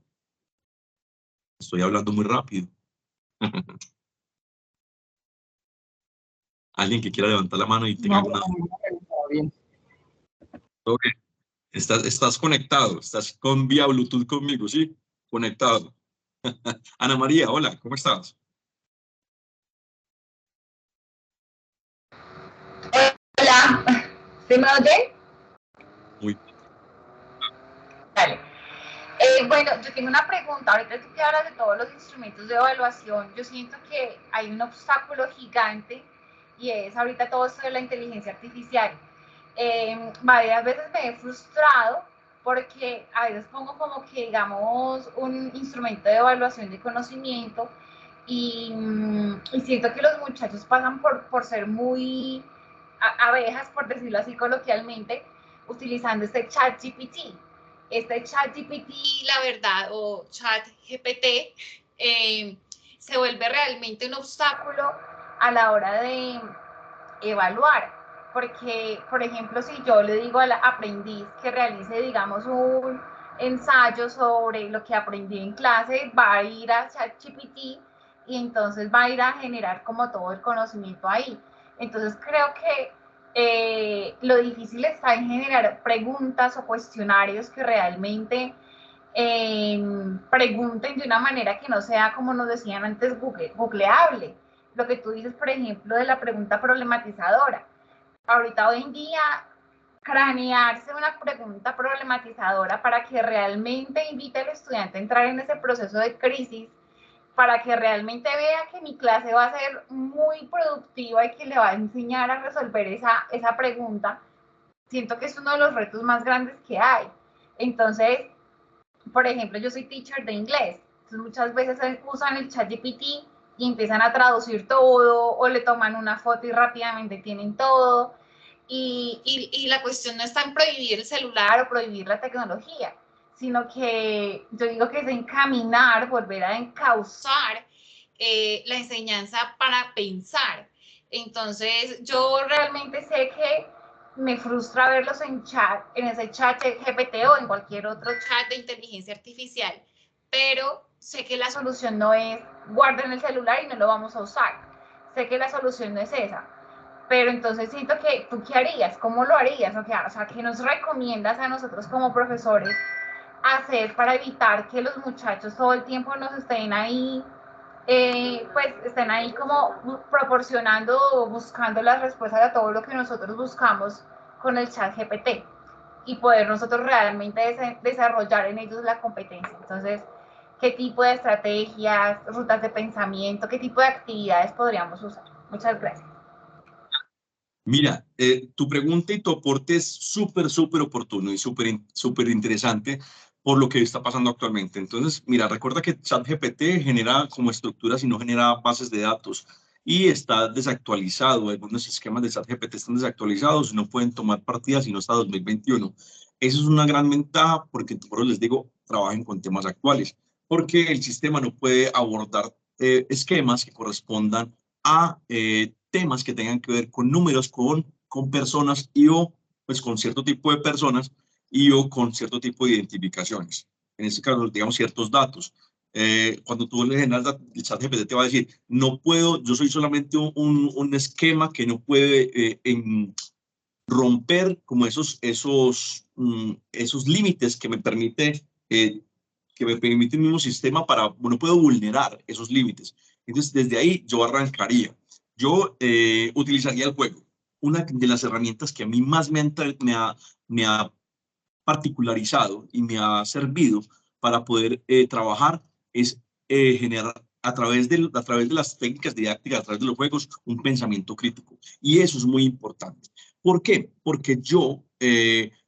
Estoy hablando muy rápido. Alguien que quiera levantar la mano y tenga
No,
alguna...
está bien.
Ok. Estás conectado, estás con vía Bluetooth conmigo, ¿sí? Conectado. Ana María, hola, ¿cómo estás?
Hola, ¿sí me oyen?
Muy bien.
Dale. Bueno, yo tengo una pregunta. Ahorita tú que hablas de todos los instrumentos de evaluación, yo siento que hay un obstáculo gigante y es ahorita todo esto de la inteligencia artificial. Varias veces me he frustrado porque a veces pongo como que, digamos, un instrumento de evaluación de conocimiento y siento que los muchachos pasan por ser muy abejas, por decirlo así coloquialmente, utilizando este chat GPT. Este chat GPT, la verdad, o chat GPT, se vuelve realmente un obstáculo a la hora de evaluar. Porque, por ejemplo, si yo le digo al aprendiz que realice, digamos, un ensayo sobre lo que aprendí en clase, va a ir a ChatGPT y entonces va a ir a generar como todo el conocimiento ahí. Entonces creo que lo difícil está en generar preguntas o cuestionarios que realmente pregunten de una manera que no sea, como nos decían antes, googleable. Lo que tú dices, por ejemplo, de la pregunta problematizadora. Ahorita, hoy en día, cranearse una pregunta problematizadora para que realmente invite al estudiante a entrar en ese proceso de crisis, para que realmente vea que mi clase va a ser muy productiva y que le va a enseñar a resolver esa pregunta, siento que es uno de los retos más grandes que hay. Entonces, por ejemplo, yo soy teacher de inglés, entonces muchas veces usan el chat GPT y empiezan a traducir todo o le toman una foto y rápidamente tienen todo. Y la cuestión no está en prohibir el celular o prohibir la tecnología, sino que yo digo que es encaminar, volver a encauzar la enseñanza para pensar. Entonces, yo realmente sé que me frustra verlos en ese chat GPT o en cualquier otro chat de inteligencia artificial, pero sé que la solución no es guarden el celular y no lo vamos a usar. Sé que la solución no es esa. Pero entonces siento que, ¿tú qué harías? ¿Cómo lo harías? O sea, ¿qué nos recomiendas a nosotros como profesores hacer para evitar que los muchachos todo el tiempo nos estén ahí, pues estén ahí como proporcionando o buscando las respuestas a todo lo que nosotros buscamos con el chat GPT y poder nosotros realmente desarrollar en ellos la competencia? Entonces, ¿qué tipo de estrategias, rutas de pensamiento, qué tipo de actividades podríamos usar? Muchas gracias.
Mira, tu pregunta y tu aporte es súper oportuno y súper interesante por lo que está pasando actualmente. Entonces, mira, recuerda que ChatGPT genera como estructuras y no genera bases de datos y está desactualizado. Algunos esquemas de ChatGPT están desactualizados y no pueden tomar partidas sino hasta 2021. Eso es una gran ventaja porque, por eso les digo, trabajen con temas actuales, porque el sistema no puede abordar esquemas que correspondan a temas que tengan que ver con números, con personas y o pues con cierto tipo de personas y o con cierto tipo de identificaciones. En este caso, digamos, ciertos datos. Cuando tú le generas el chat GPT te va a decir, no puedo, yo soy solamente un esquema que no puede romper como esos límites que me permite el mismo sistema para, no puedo vulnerar esos límites. Entonces, desde ahí yo arrancaría. Yo utilizaría el juego. Una de las herramientas que a mí más me ha particularizado y me ha servido para poder trabajar es generar a través de las técnicas didácticas, a través de los juegos, un pensamiento crítico. Y eso es muy importante. ¿Por qué? Porque yo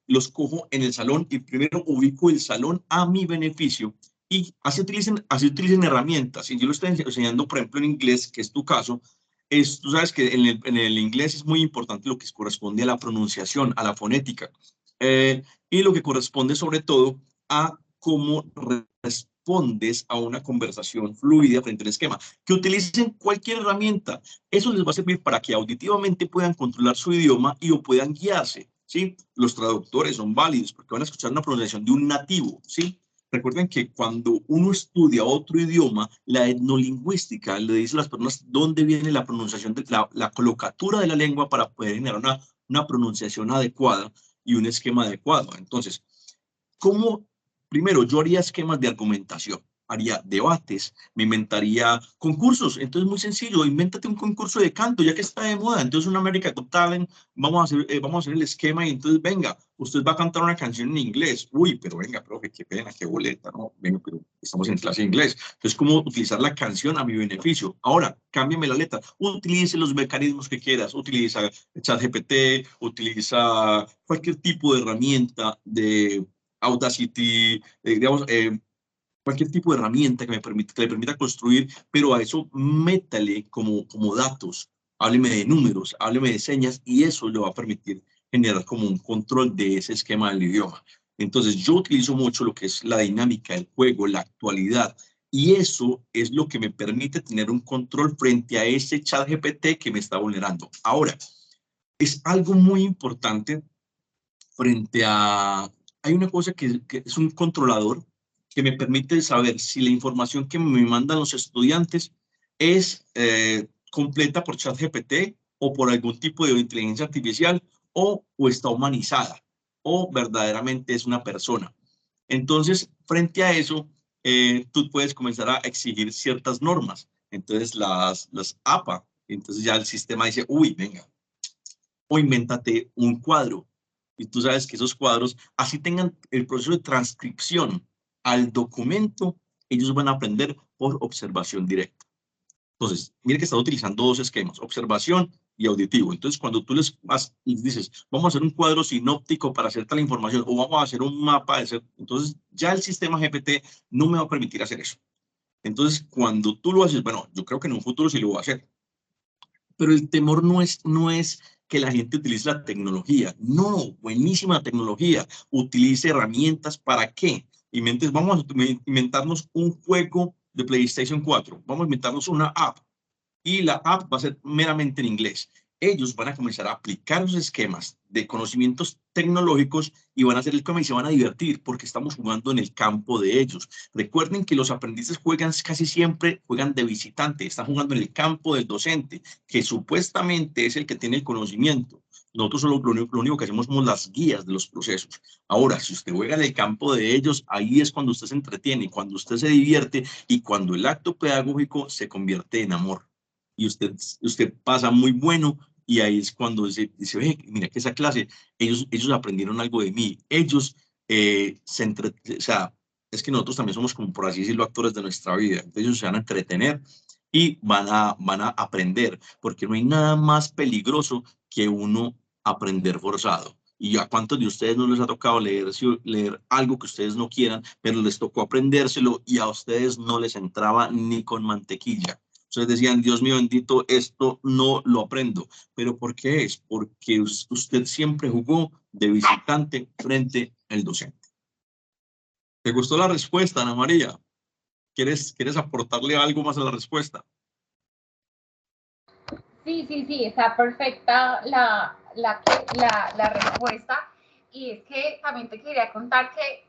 los cojo en el salón y primero ubico el salón a mi beneficio y así utilicen herramientas. Si yo lo estoy enseñando, por ejemplo, en inglés, que es tu caso, tú sabes que en el inglés es muy importante lo que corresponde a la pronunciación, a la fonética. Y lo que corresponde sobre todo a cómo respondes a una conversación fluida frente al esquema. Que utilicen cualquier herramienta. Eso les va a servir para que auditivamente puedan controlar su idioma y o puedan guiarse, ¿sí? Los traductores son válidos porque van a escuchar una pronunciación de un nativo, ¿sí? Recuerden que cuando uno estudia otro idioma, la etnolingüística le dice a las personas dónde viene la pronunciación, la colocatura de la lengua para poder generar una pronunciación adecuada y un esquema adecuado. Entonces, primero, yo haría esquemas de argumentación, haría debates, me inventaría concursos. Entonces, muy sencillo, invéntate un concurso de canto, ya que está de moda. Entonces, un American Got Talent, vamos a hacer el esquema y entonces, venga, usted va a cantar una canción en inglés. Uy, pero venga, profe, qué pena, qué boleta, ¿no? Venga, pero estamos en clase de inglés. Entonces, ¿cómo utilizar la canción a mi beneficio? Ahora, cámbiame la letra, utilice los mecanismos que quieras, utiliza ChatGPT, utiliza cualquier tipo de herramienta de Audacity, digamos, cualquier tipo de herramienta que le permita construir, pero a eso métale como datos, hábleme de números, hábleme de señas, y eso le va a permitir generar como un control de ese esquema del idioma. Entonces, yo utilizo mucho lo que es la dinámica del juego, la actualidad, y eso es lo que me permite tener un control frente a ese chat GPT que me está vulnerando. Ahora, es algo muy importante frente a... Hay una cosa que es un controlador que me permite saber si la información que me mandan los estudiantes es completa por ChatGPT o por algún tipo de inteligencia artificial o está humanizada o verdaderamente es una persona. Entonces, frente a eso, tú puedes comenzar a exigir ciertas normas. Entonces, las APA, entonces ya el sistema dice, uy, venga, o invéntate un cuadro. Y tú sabes que esos cuadros, así tengan el proceso de transcripción al documento, ellos van a aprender por observación directa. Entonces, mire que está utilizando dos esquemas, observación y auditivo. Entonces, cuando tú les dices, vamos a hacer un cuadro sinóptico para hacer tal información, o vamos a hacer un mapa, entonces ya el sistema GPT no me va a permitir hacer eso. Entonces, cuando tú lo haces, bueno, yo creo que en un futuro sí lo voy a hacer. Pero el temor no es que la gente utilice la tecnología. No, buenísima tecnología. Utilice herramientas. ¿Para qué? Vamos a inventarnos un juego de PlayStation 4. Vamos a inventarnos una app. Y la app va a ser meramente en inglés. Ellos van a comenzar a aplicar los esquemas de conocimientos tecnológicos y van a hacer el cómic y se van a divertir porque estamos jugando en el campo de ellos. Recuerden que los aprendices casi siempre juegan de visitante, están jugando en el campo del docente, que supuestamente es el que tiene el conocimiento. Nosotros solo lo único que hacemos somos las guías de los procesos. Ahora, si usted juega en el campo de ellos, ahí es cuando usted se entretiene, cuando usted se divierte y cuando el acto pedagógico se convierte en amor. Y usted pasa muy bueno y ahí es cuando dice, ve, mira que esa clase, ellos aprendieron algo de mí, ellos o sea, es que nosotros también somos como por así decirlo actores de nuestra vida, entonces ellos se van a entretener y van a aprender, porque no hay nada más peligroso que uno aprender forzado. ¿Y a cuántos de ustedes no les ha tocado leer algo que ustedes no quieran, pero les tocó aprendérselo y a ustedes no les entraba ni con mantequilla? Ustedes decían, Dios mío bendito, esto no lo aprendo. ¿Pero por qué es? Porque usted siempre jugó de visitante frente al docente. ¿Te gustó la respuesta, Ana María? ¿Quieres aportarle algo más a la respuesta?
Sí, está perfecta la respuesta. Y es que también te quería contar que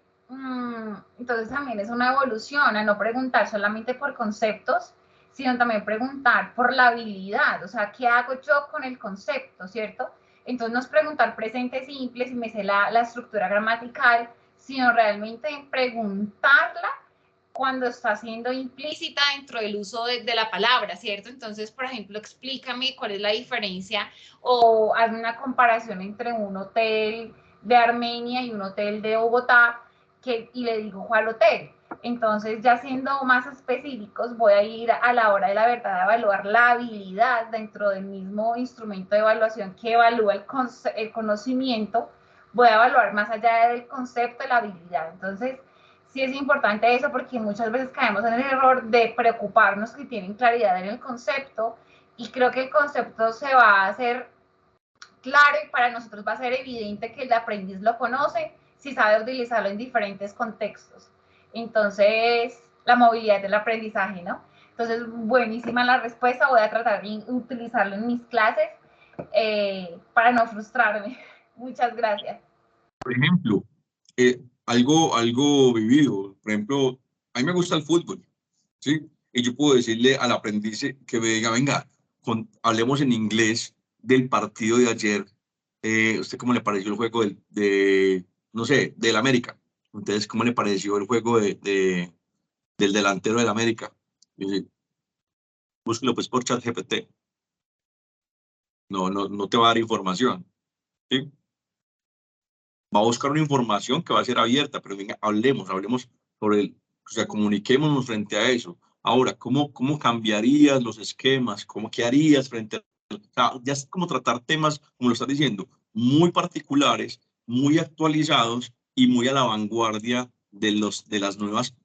entonces también es una evolución a no preguntar solamente por conceptos, sino también preguntar por la habilidad, o sea, ¿qué hago yo con el concepto, cierto? Entonces no es preguntar presente simple, si me sé la estructura gramatical, sino realmente preguntarla cuando está siendo implícita dentro del uso de la palabra, ¿cierto? Entonces, por ejemplo, explícame cuál es la diferencia o hazme una comparación entre un hotel de Armenia y un hotel de Bogotá y le digo cuál hotel. Entonces, ya siendo más específicos, voy a ir a la hora de la verdad a evaluar la habilidad dentro del mismo instrumento de evaluación que evalúa el conocimiento. Voy a evaluar más allá del concepto, la habilidad. Entonces, sí es importante eso porque muchas veces caemos en el error de preocuparnos que tienen claridad en el concepto y creo que el concepto se va a hacer claro y para nosotros va a ser evidente que el aprendiz lo conoce si sabe utilizarlo en diferentes contextos. Entonces, la movilidad del aprendizaje, ¿no? Entonces, buenísima la respuesta, voy a tratar de utilizarlo en mis clases para no frustrarme. Muchas gracias.
Por ejemplo,
algo vivido. Por ejemplo, a mí me gusta el fútbol, ¿sí? Y yo puedo decirle al aprendiz que me diga, venga, hablemos en inglés del partido de ayer. ¿Usted cómo le pareció el juego no sé, del América? Entonces, ¿cómo le pareció el juego del delantero del América? Y dice, búsquelo pues por ChatGPT. No te va a dar información, ¿sí? Va a buscar una información que va a ser abierta, pero venga, hablemos sobre o sea, comuniquémonos frente a eso. Ahora, ¿cómo cambiarías los esquemas? ¿Qué harías frente a... O sea, ya es como tratar temas, como lo estás diciendo, muy particulares, muy actualizados y muy a la vanguardia de las nuevas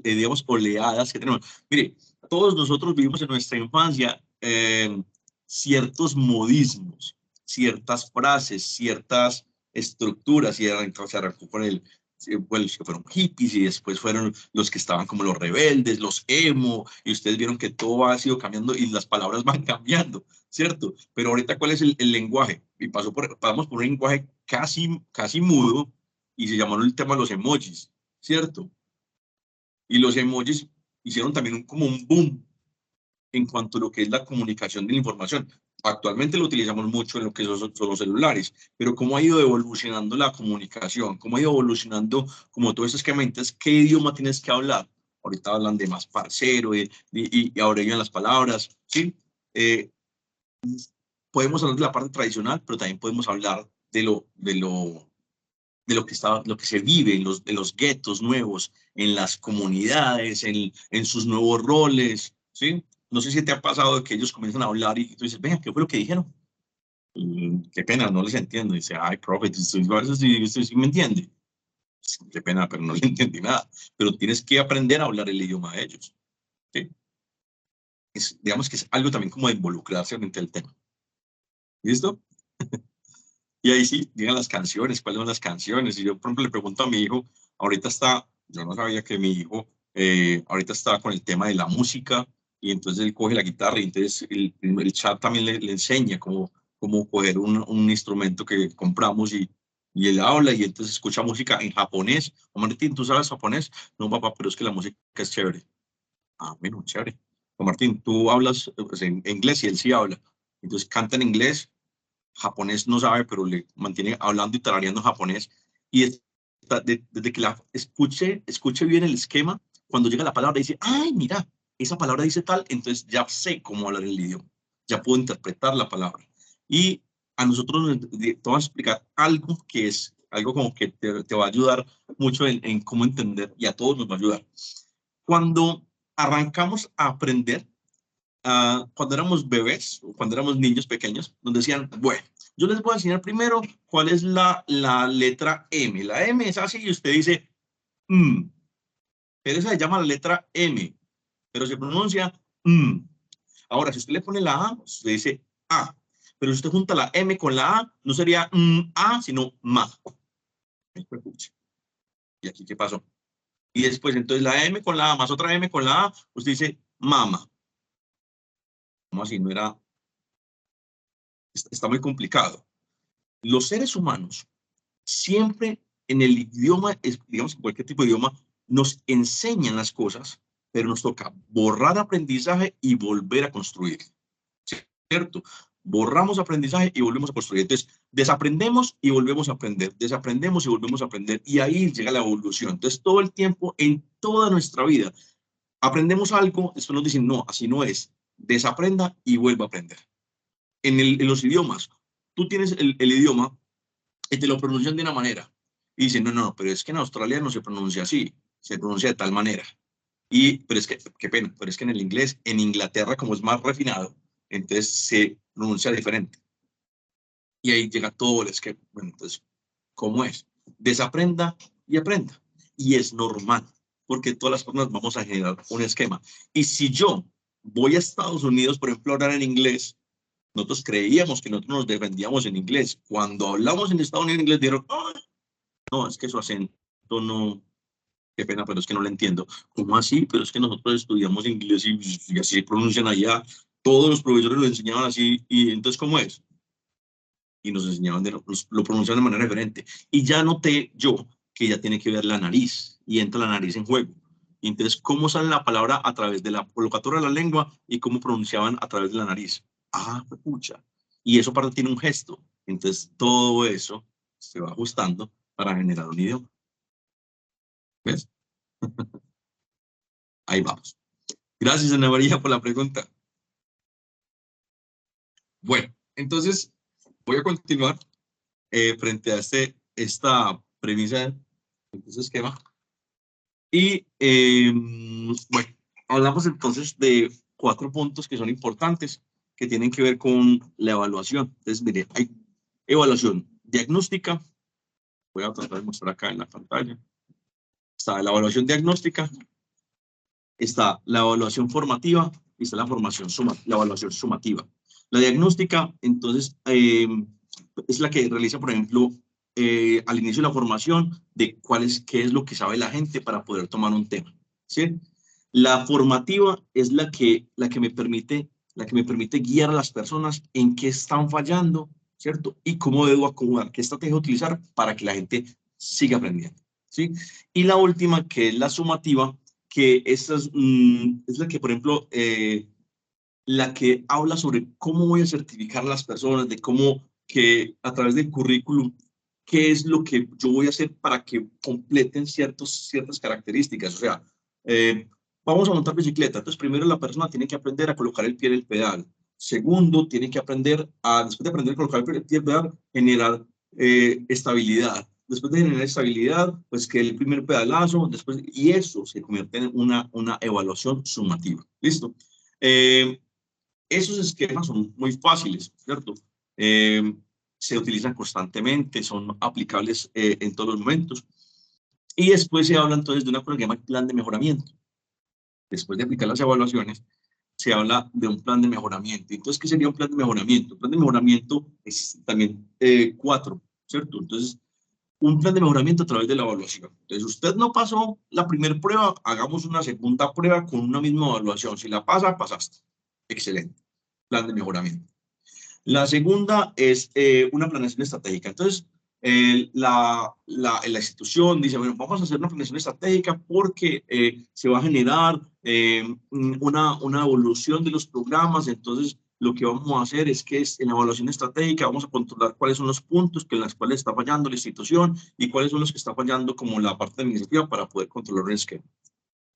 digamos, oleadas que tenemos. Mire, todos nosotros vivimos en nuestra infancia ciertos modismos, ciertas frases, ciertas estructuras, y se arrancó con bueno, los que fueron hippies y después fueron los que estaban como los rebeldes, los emo, y ustedes vieron que todo ha sido cambiando y las palabras van cambiando, ¿cierto? Pero ahorita, ¿cuál es el lenguaje? Y pasamos por un lenguaje casi mudo y se llamó el tema de los emojis, ¿cierto? Y los emojis hicieron también como un boom en cuanto a lo que es la comunicación de la información. Actualmente lo utilizamos mucho en lo que son los celulares, pero ¿cómo ha ido evolucionando la comunicación? ¿Cómo ha ido evolucionando como todo ese esquema? Entonces, ¿qué idioma tienes que hablar? Ahorita hablan de más parcero y abrevian las palabras, ¿sí? Podemos hablar de la parte tradicional, pero también podemos hablar de lo que se vive en los guetos nuevos, en las comunidades, en sus nuevos roles, ¿sí? No sé si te ha pasado que ellos comienzan a hablar y tú dices, venga, ¿qué fue lo que dijeron? Qué pena, no les entiendo. Y dice, ay, profe, usted sí me entiende. Qué pena, pero no le entendí nada. Pero tienes que aprender a hablar el idioma de ellos, ¿sí? Digamos que es algo también como de involucrarse frente al tema. ¿Listo? Y ahí sí, digan las canciones, cuáles son las canciones. Y yo, por ejemplo, le pregunto a mi hijo, yo no sabía que mi hijo ahorita está con el tema de la música, y entonces él coge la guitarra y entonces el chat también le enseña cómo coger un instrumento que compramos y él habla y entonces escucha música en japonés. O Martín, ¿tú sabes japonés? No, papá, pero es que la música es chévere. Ah, bueno, chévere. O Martín, tú hablas pues, en inglés y él sí habla. Entonces canta en inglés, japonés no sabe, pero le mantiene hablando y tarareando japonés. Y desde que escuche bien el esquema, cuando llega la palabra dice, ay, mira, esa palabra dice tal, entonces ya sé cómo hablar el idioma, ya puedo interpretar la palabra. Y a nosotros te vamos a explicar algo que es algo como que te va a ayudar mucho en cómo entender, y a todos nos va a ayudar. Cuando arrancamos a aprender, cuando éramos bebés, o cuando éramos niños pequeños, nos decían, bueno, yo les voy a enseñar primero cuál es la letra M. La M es así y usted dice, pero esa se llama la letra M, pero se pronuncia Ahora, si usted le pone la A, usted dice A, pero si usted junta la M con la A, no sería A, sino ma. ¿Y aquí qué pasó? Y después, entonces, la M con la A más otra M con la A, usted dice mama. ¿Cómo así? No era... Está muy complicado. Los seres humanos siempre en el idioma, digamos en cualquier tipo de idioma, nos enseñan las cosas, pero nos toca borrar aprendizaje y volver a construir. ¿Cierto? Borramos aprendizaje y volvemos a construir. Entonces, desaprendemos y volvemos a aprender, desaprendemos y volvemos a aprender, y ahí llega la evolución. Entonces, todo el tiempo, en toda nuestra vida, aprendemos algo, después nos dicen, no, así no es. Desaprenda y vuelva a aprender. En los idiomas, tú tienes el idioma y te lo pronuncian de una manera. Y dicen, no, pero es que en Australia no se pronuncia así, se pronuncia de tal manera. Pero es que, qué pena, pero es que en el inglés, en Inglaterra, como es más refinado, entonces se pronuncia diferente. Y ahí llega todo el esquema. Bueno, entonces, ¿cómo es? Desaprenda y aprenda. Y es normal, porque todas las personas vamos a generar un esquema. Y si yo voy a Estados Unidos, por ejemplo, a hablar en inglés, nosotros creíamos que nosotros nos defendíamos en inglés. Cuando hablamos en Estados Unidos en inglés, dijeron, no, es que su acento no, qué pena, pero es que no lo entiendo. ¿Cómo así? Pero es que nosotros estudiamos inglés y así se pronuncian allá. Todos los profesores lo enseñaban así. ¿Y entonces cómo es? Y nos enseñaban, lo pronunciaban de manera diferente. Y ya noté yo que ya tiene que ver la nariz y entra la nariz en juego. Y entonces, ¿cómo sale la palabra a través de la colocatoria de la lengua y cómo pronunciaban a través de la nariz? Ah, pucha. Y eso aparte tiene un gesto. Entonces, todo eso se va ajustando para generar un idioma. ¿Ves? Ahí vamos. Gracias, Ana María, por la pregunta. Bueno, entonces voy a continuar frente a esta premisa de este esquema. Y bueno, hablamos entonces de 4 puntos que son importantes, que tienen que ver con la evaluación. Entonces, mire, hay evaluación diagnóstica. Voy a tratar de mostrar acá en la pantalla. Está la evaluación diagnóstica, está la evaluación formativa y está la evaluación sumativa. La diagnóstica, entonces, es la que realiza, por ejemplo, al inicio de la formación, de qué es lo que sabe la gente para poder tomar un tema, ¿sí? La formativa es la que me permite guiar a las personas en qué están fallando, ¿cierto? Y cómo debo acomodar, qué estrategia utilizar para que la gente siga aprendiendo, ¿sí? Y la última, que es la sumativa, que esta es la que, por ejemplo, la que habla sobre cómo voy a certificar a las personas, de cómo que a través del currículum, qué es lo que yo voy a hacer para que completen ciertas características. O sea, vamos a montar bicicleta. Entonces, primero la persona tiene que aprender a colocar el pie en el pedal. Segundo, tiene que aprender después de aprender a colocar el pie en el pedal, generar estabilidad. Después de generar estabilidad, pues que el primer pedalazo, y eso se convierte en una evaluación sumativa. ¿Listo? Esos esquemas son muy fáciles, ¿cierto? Se utilizan constantemente, son aplicables en todos los momentos. Y después se habla entonces de una cosa que se llama plan de mejoramiento. Después de aplicar las evaluaciones, se habla de un plan de mejoramiento. Entonces, ¿qué sería un plan de mejoramiento? Un plan de mejoramiento es también 4, ¿cierto? Entonces, un plan de mejoramiento a través de la evaluación. Entonces, usted no pasó la primera prueba, hagamos una segunda prueba con una misma evaluación. Si la pasa, pasaste. Excelente. Plan de mejoramiento. La segunda es una planeación estratégica. Entonces, la institución dice, bueno, vamos a hacer una planeación estratégica porque se va a generar una evolución de los programas. Entonces, lo que vamos a hacer es que en la evaluación estratégica vamos a controlar cuáles son los puntos en los cuales está fallando la institución y cuáles son los que está fallando como la parte administrativa para poder controlar un esquema.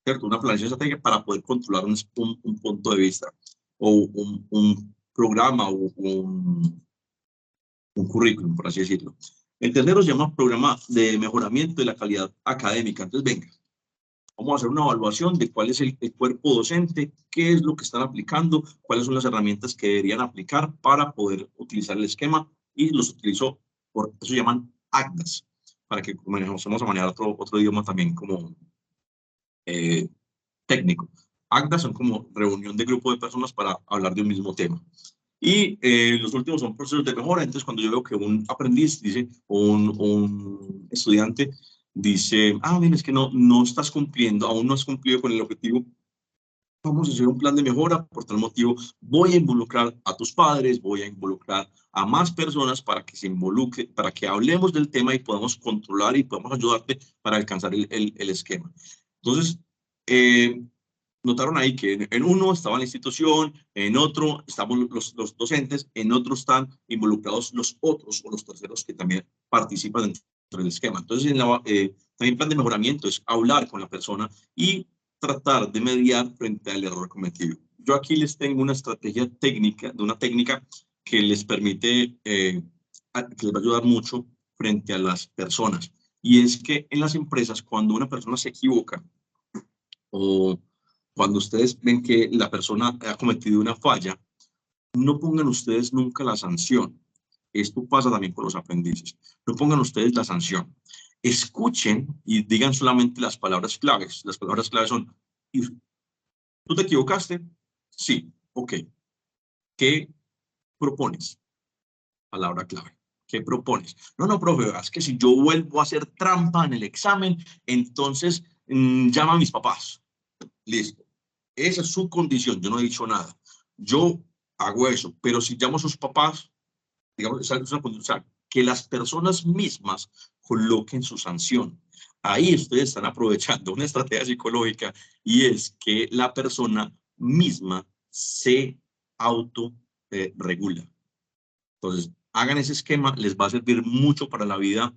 ¿Cierto? Una planeación estratégica para poder controlar un punto de vista o un programa o un currículum, por así decirlo. El tercero se llama programa de mejoramiento de la calidad académica. Entonces, venga, vamos a hacer una evaluación de cuál es el cuerpo docente, qué es lo que están aplicando, cuáles son las herramientas que deberían aplicar para poder utilizar el esquema, y los utilizo, por eso se llaman actas, para que vamos a manejar otro idioma también como técnico. Actas son como reunión de grupo de personas para hablar de un mismo tema. Y los últimos son procesos de mejora. Entonces, cuando yo veo que un aprendiz dice, o un estudiante dice, mira, es que no estás cumpliendo, aún no has cumplido con el objetivo, vamos a hacer un plan de mejora. Por tal motivo, voy a involucrar a tus padres, voy a involucrar a más personas para que se involucren, para que hablemos del tema y podamos controlar y podamos ayudarte para alcanzar el esquema. Entonces, notaron ahí que en uno estaba la institución, en otro estamos los docentes, en otro están involucrados los otros o los terceros que también participan dentro del esquema. Entonces, también plan de mejoramiento es hablar con la persona y tratar de mediar frente al error cometido. Yo aquí les tengo una estrategia técnica, una técnica que les permite, que les va a ayudar mucho frente a las personas. Y es que en las empresas, cuando una persona se equivoca o cuando ustedes ven que la persona ha cometido una falla, no pongan ustedes nunca la sanción. Esto pasa también con los aprendices. No pongan ustedes la sanción. Escuchen y digan solamente las palabras claves. Las palabras claves son, ¿tú te equivocaste? Sí, ok. ¿Qué propones? Palabra clave. ¿Qué propones? No, profe, es que si yo vuelvo a hacer trampa en el examen, entonces llama a mis papás. Listo. Esa es su condición, yo no he dicho nada. Yo hago eso, pero si llamo a sus papás, digamos, es una condición, que las personas mismas coloquen su sanción. Ahí ustedes están aprovechando una estrategia psicológica y es que la persona misma se autorregula. Entonces, hagan ese esquema, les va a servir mucho para la vida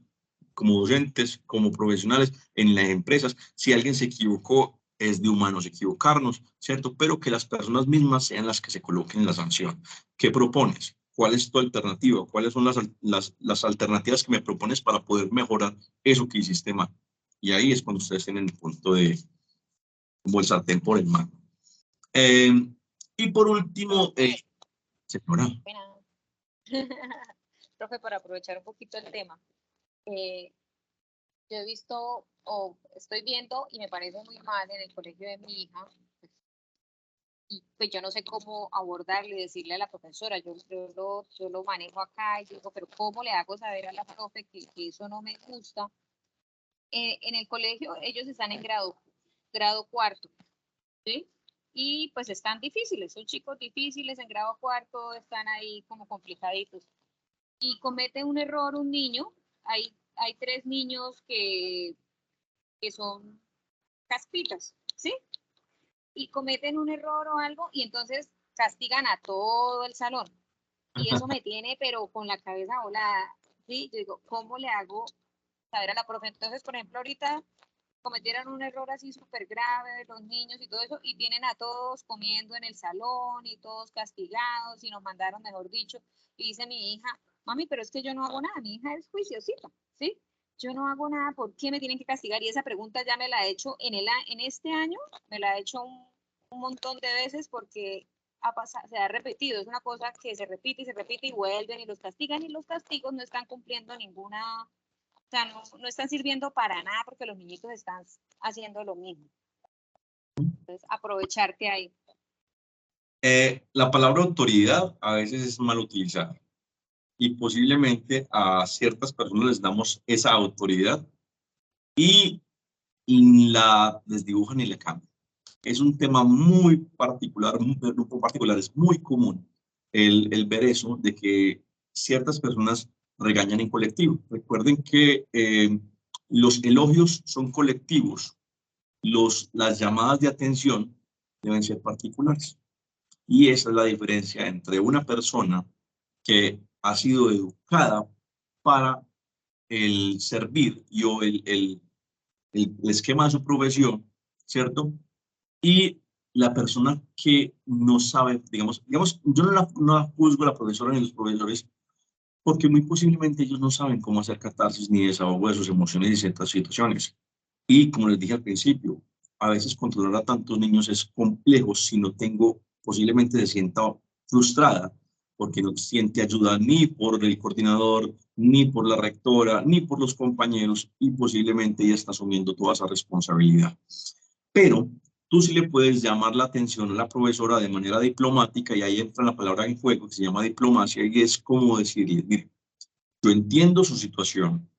como docentes, como profesionales, en las empresas. Si alguien se equivocó, es de humanos equivocarnos, ¿cierto? Pero que las personas mismas sean las que se coloquen la sanción. ¿Qué propones? ¿Cuál es tu alternativa? ¿Cuáles son las alternativas que me propones para poder mejorar eso que hiciste mal? Y ahí es cuando ustedes tienen el punto de como el sartén por el mango. Y por último, señora.
Profe, para aprovechar un poquito el tema, yo he visto o estoy viendo y me parece muy mal en el colegio de mi hija, y pues yo no sé cómo abordarle y decirle a la profesora, yo lo manejo acá y digo, pero ¿cómo le hago saber a la profe que eso no me gusta? En el colegio ellos están en grado cuarto, ¿sí? Y pues están difíciles, son chicos difíciles en grado cuarto, están ahí como complicaditos. Y comete un error un niño, hay 3 niños que son caspitas, ¿sí? Y cometen un error o algo y entonces castigan a todo el salón. Y eso me tiene, pero con la cabeza volada, ¿sí? Yo digo, ¿cómo le hago saber a la profe? Entonces, por ejemplo, ahorita cometieron un error así súper grave los niños y todo eso, y tienen a todos comiendo en el salón y todos castigados y nos mandaron, mejor dicho, y dice mi hija, mami, pero es que yo no hago nada, mi hija es juiciosita, ¿sí? Yo no hago nada, ¿por qué me tienen que castigar? Y esa pregunta ya me la he hecho en este año, me la he hecho un montón de veces porque se ha repetido, es una cosa que se repite y vuelven y los castigan, y los castigos no están cumpliendo ninguna, o sea, no están sirviendo para nada porque los niñitos están haciendo lo mismo. Entonces, aprovecharte ahí.
La palabra autoridad a veces es mal utilizada y posiblemente a ciertas personas les damos esa autoridad y la desdibujan y la cambian. Es un tema muy particular, es muy común el ver eso de que ciertas personas regañan en colectivo. Recuerden que los elogios son colectivos, las llamadas de atención deben ser particulares. Y esa es la diferencia entre una persona que ha sido educada para el servir y o el esquema de su profesión, ¿cierto? Y la persona que no sabe, digamos yo no la juzgo a la profesora ni a los profesores, porque muy posiblemente ellos no saben cómo hacer catarsis ni desahogo de sus emociones y ciertas situaciones. Y como les dije al principio, a veces controlar a tantos niños es complejo si no tengo, posiblemente se sienta frustrada, porque no siente ayuda ni por el coordinador, ni por la rectora, ni por los compañeros, y posiblemente ella está asumiendo toda esa responsabilidad. Pero tú sí le puedes llamar la atención a la profesora de manera diplomática, y ahí entra la palabra en juego que se llama diplomacia, y es como decirle, mire, yo entiendo su situación,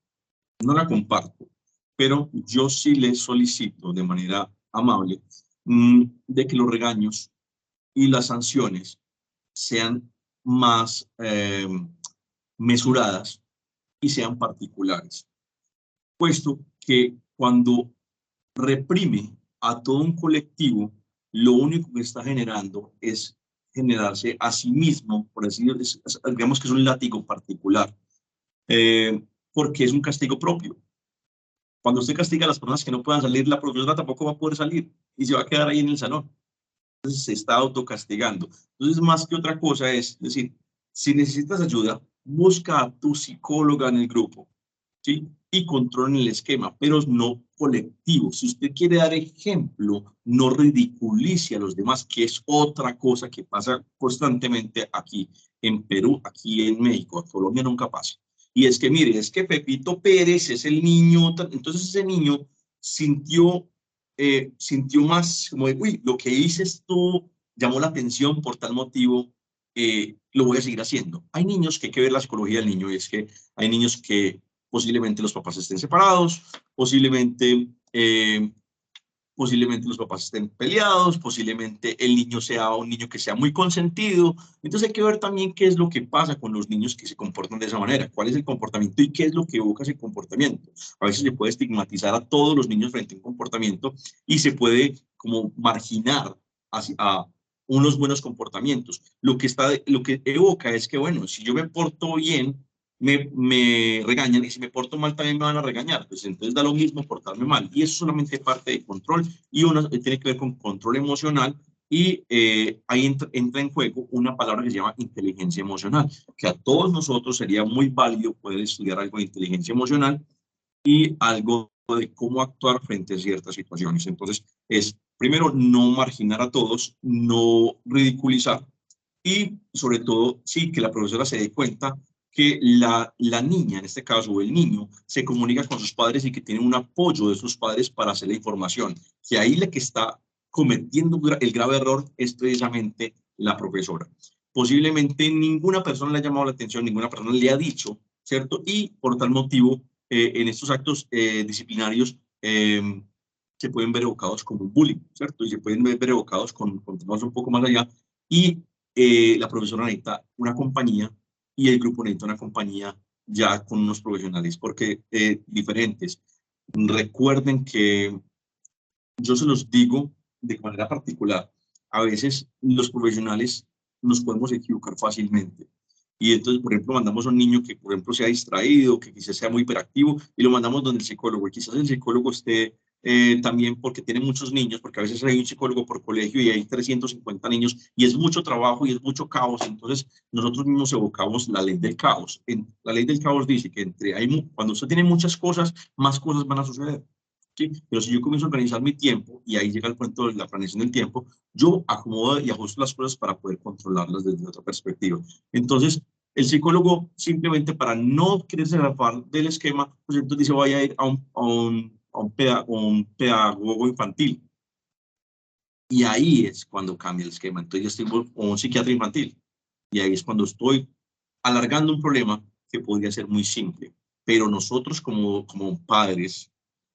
no la comparto, pero yo sí le solicito de manera amable de que los regaños y las sanciones sean más mesuradas y sean particulares, puesto que cuando reprime a todo un colectivo, lo único que está generando es generarse a sí mismo, por así decirlo, digamos que es un látigo particular, porque es un castigo propio. Cuando usted castiga a las personas que no puedan salir, la profesora tampoco va a poder salir y se va a quedar ahí en el salón. Entonces se está autocastigando. Entonces, más que otra cosa es decir, si necesitas ayuda, busca a tu psicóloga en el grupo, ¿sí? Y controlen el esquema, pero no colectivo. Si usted quiere dar ejemplo, no ridiculice a los demás, que es otra cosa que pasa constantemente aquí en Perú, aquí en México. En Colombia nunca pasa. Y es que, mire, es que Pepito Pérez es el niño, entonces ese niño sintió más como de, uy, lo que hice esto llamó la atención por tal motivo, lo voy a seguir haciendo. Hay niños que hay que ver la psicología del niño, y es que hay niños que posiblemente los papás estén separados, posiblemente posiblemente los papás estén peleados, posiblemente el niño sea un niño que sea muy consentido. Entonces hay que ver también qué es lo que pasa con los niños que se comportan de esa manera, cuál es el comportamiento y qué es lo que evoca ese comportamiento. A veces se puede estigmatizar a todos los niños frente a un comportamiento y se puede como marginar a unos buenos comportamientos. Lo que evoca es que, bueno, si yo me porto bien, me regañan, y si me porto mal también me van a regañar, pues entonces da lo mismo portarme mal, y eso es solamente parte de control, y uno tiene que ver con control emocional, y ahí entra en juego una palabra que se llama inteligencia emocional, que a todos nosotros sería muy válido poder estudiar algo de inteligencia emocional y algo de cómo actuar frente a ciertas situaciones. Entonces, es primero no marginar a todos, no ridiculizar, y sobre todo, sí, que la profesora se dé cuenta que la niña, en este caso, o el niño, se comunica con sus padres y que tiene un apoyo de sus padres para hacer la información. Que ahí la que está cometiendo el grave error es precisamente la profesora. Posiblemente ninguna persona le ha llamado la atención, ninguna persona le ha dicho, ¿cierto? Y por tal motivo, en estos actos disciplinarios se pueden ver evocados como bullying, ¿cierto? Y se pueden ver evocados con temas un poco más allá. Y la profesora necesita una compañía y el grupo necesita una compañía ya con unos profesionales porque diferentes. Recuerden que yo se los digo de manera particular, a veces los profesionales nos podemos equivocar fácilmente. Y entonces, por ejemplo, mandamos a un niño que, por ejemplo, sea distraído, que quizás sea muy hiperactivo, y lo mandamos donde el psicólogo. Y quizás el psicólogo esté también porque tiene muchos niños, porque a veces hay un psicólogo por colegio y hay 350 niños, y es mucho trabajo y es mucho caos. Entonces, nosotros mismos evocamos la ley del caos. La ley del caos dice que cuando usted tiene muchas cosas, más cosas van a suceder. ¿Sí? Pero si yo comienzo a organizar mi tiempo, y ahí llega el punto de la planeación del tiempo, yo acomodo y ajusto las cosas para poder controlarlas desde otra perspectiva. Entonces, el psicólogo, simplemente para no quererse zafar del esquema, pues entonces dice, voy a ir a un pedagogo infantil. Y ahí es cuando cambia el esquema. Entonces yo estoy con un psiquiatra infantil. Y ahí es cuando estoy alargando un problema que podría ser muy simple. Pero nosotros como padres,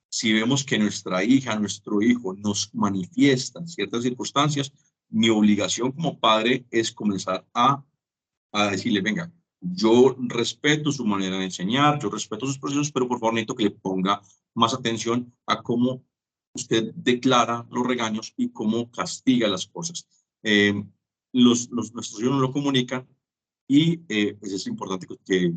si vemos que nuestra hija, nuestro hijo nos manifiestan ciertas circunstancias, mi obligación como padre es comenzar a decirle, venga, yo respeto su manera de enseñar, yo respeto sus procesos, pero por favor necesito que le ponga más atención a cómo usted declara los regaños y cómo castiga las cosas. Nuestros hijos no lo comunican y pues es importante que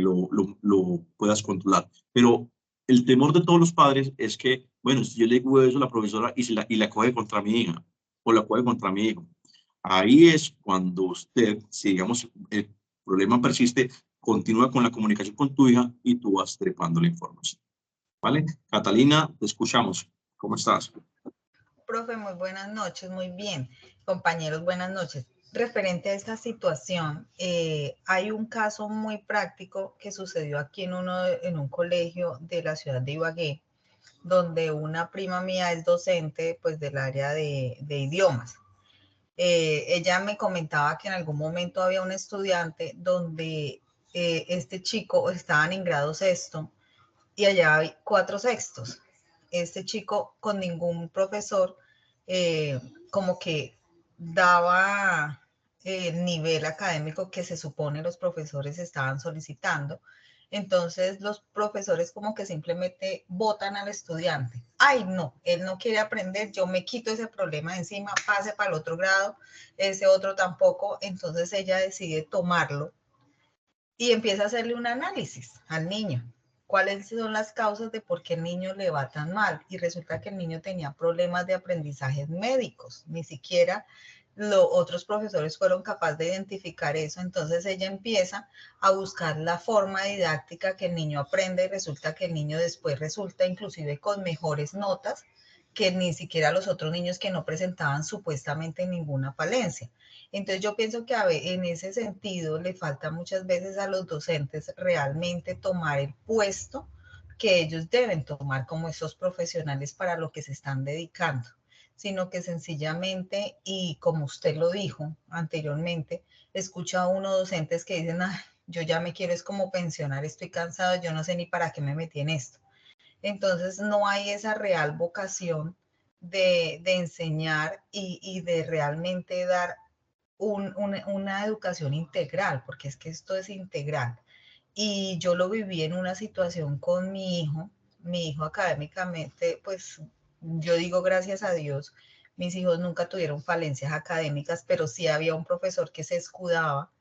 lo puedas controlar. Pero el temor de todos los padres es que, bueno, si yo le digo eso a la profesora y la coge contra mi hija o la coge contra mi hijo, ahí es cuando usted, si digamos el problema persiste, continúa con la comunicación con tu hija y tú vas trepando la información. ¿Vale? Catalina, te escuchamos. ¿Cómo estás?
Profe, muy buenas noches, muy bien. Compañeros, buenas noches. Referente a esta situación, hay un caso muy práctico que sucedió aquí en un colegio de la ciudad de Ibagué, donde una prima mía es docente pues del área de idiomas. Ella me comentaba que en algún momento había un estudiante donde este chico estaban en grado sexto y allá hay 4 sextos. Este chico con ningún profesor como que daba el nivel académico que se supone los profesores estaban solicitando. Entonces los profesores como que simplemente votan al estudiante. Ay, no, él no quiere aprender, yo me quito ese problema de encima, pase para el otro grado, ese otro tampoco. Entonces ella decide tomarlo y empieza a hacerle un análisis al niño. ¿Cuáles son las causas de por qué el niño le va tan mal? Y resulta que el niño tenía problemas de aprendizajes médicos. Ni siquiera los otros profesores fueron capaces de identificar eso. Entonces ella empieza a buscar la forma didáctica que el niño aprende y resulta que el niño después resulta inclusive con mejores notas que ni siquiera los otros niños que no presentaban supuestamente ninguna falencia. Entonces yo pienso que en ese sentido le falta muchas veces a los docentes realmente tomar el puesto que ellos deben tomar como esos profesionales para lo que se están dedicando, sino que sencillamente, y como usted lo dijo anteriormente, escucha a unos docentes que dicen, yo ya me quiero es como pensionar, estoy cansado, yo no sé ni para qué me metí en esto. Entonces no hay esa real vocación de enseñar y de realmente dar una educación integral, porque es que esto es integral. Y yo lo viví en una situación con mi hijo académicamente, pues yo digo gracias a Dios, mis hijos nunca tuvieron falencias académicas, pero sí había un profesor que se escudaba,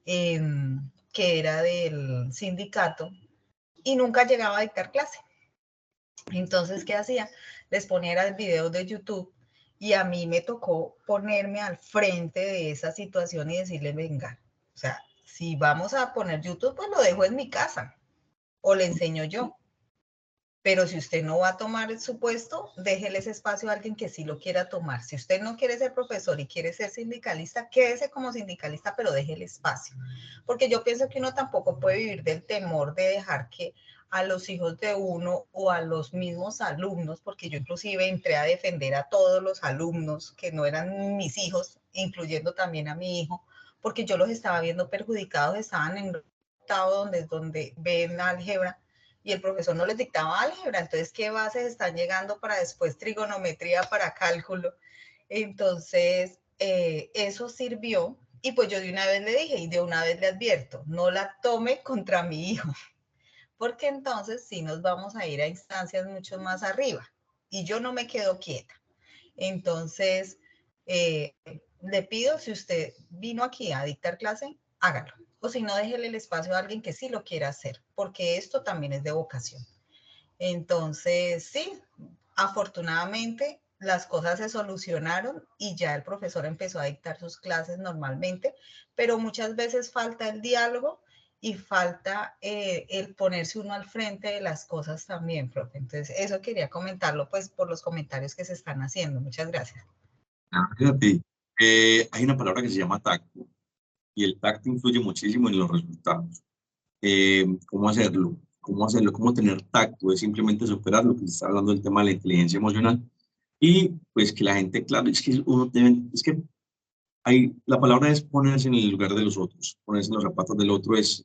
que era del sindicato, y nunca llegaba a dictar clase. Entonces, ¿qué hacía? Les ponía el video de YouTube y a mí me tocó ponerme al frente de esa situación y decirle, venga, o sea, si vamos a poner YouTube, pues lo dejo en mi casa o le enseño yo. Pero si usted no va a tomar su puesto, déjele ese espacio a alguien que sí lo quiera tomar. Si usted no quiere ser profesor y quiere ser sindicalista, quédese como sindicalista, pero déjele espacio. Porque yo pienso que uno tampoco puede vivir del temor de dejar que a los hijos de uno o a los mismos alumnos, porque yo inclusive entré a defender a todos los alumnos que no eran mis hijos, incluyendo también a mi hijo, porque yo los estaba viendo perjudicados, estaban en un estado donde ven álgebra, y el profesor no les dictaba álgebra, entonces qué bases están llegando para después trigonometría, para cálculo. Entonces eso sirvió y pues yo de una vez le dije y de una vez le advierto, no la tome contra mi hijo, porque entonces sí nos vamos a ir a instancias mucho más arriba y yo no me quedo quieta. Entonces le pido, si usted vino aquí a dictar clase, hágalo. O si no, déjele el espacio a alguien que sí lo quiera hacer, porque esto también es de vocación. Entonces, sí, afortunadamente las cosas se solucionaron y ya el profesor empezó a dictar sus clases normalmente, pero muchas veces falta el diálogo y falta el ponerse uno al frente de las cosas también, profe. Entonces, eso quería comentarlo, pues, por los comentarios que se están haciendo. Muchas gracias.
Fíjate, hay una palabra que se llama tacto. Y el tacto influye muchísimo en los resultados. ¿Cómo hacerlo? ¿Cómo hacerlo? ¿Cómo tener tacto? Es simplemente superar lo que se está hablando del tema de la inteligencia emocional. Y pues que la gente, claro, es que uno debe, es que la palabra es ponerse en el lugar de los otros, ponerse en los zapatos del otro es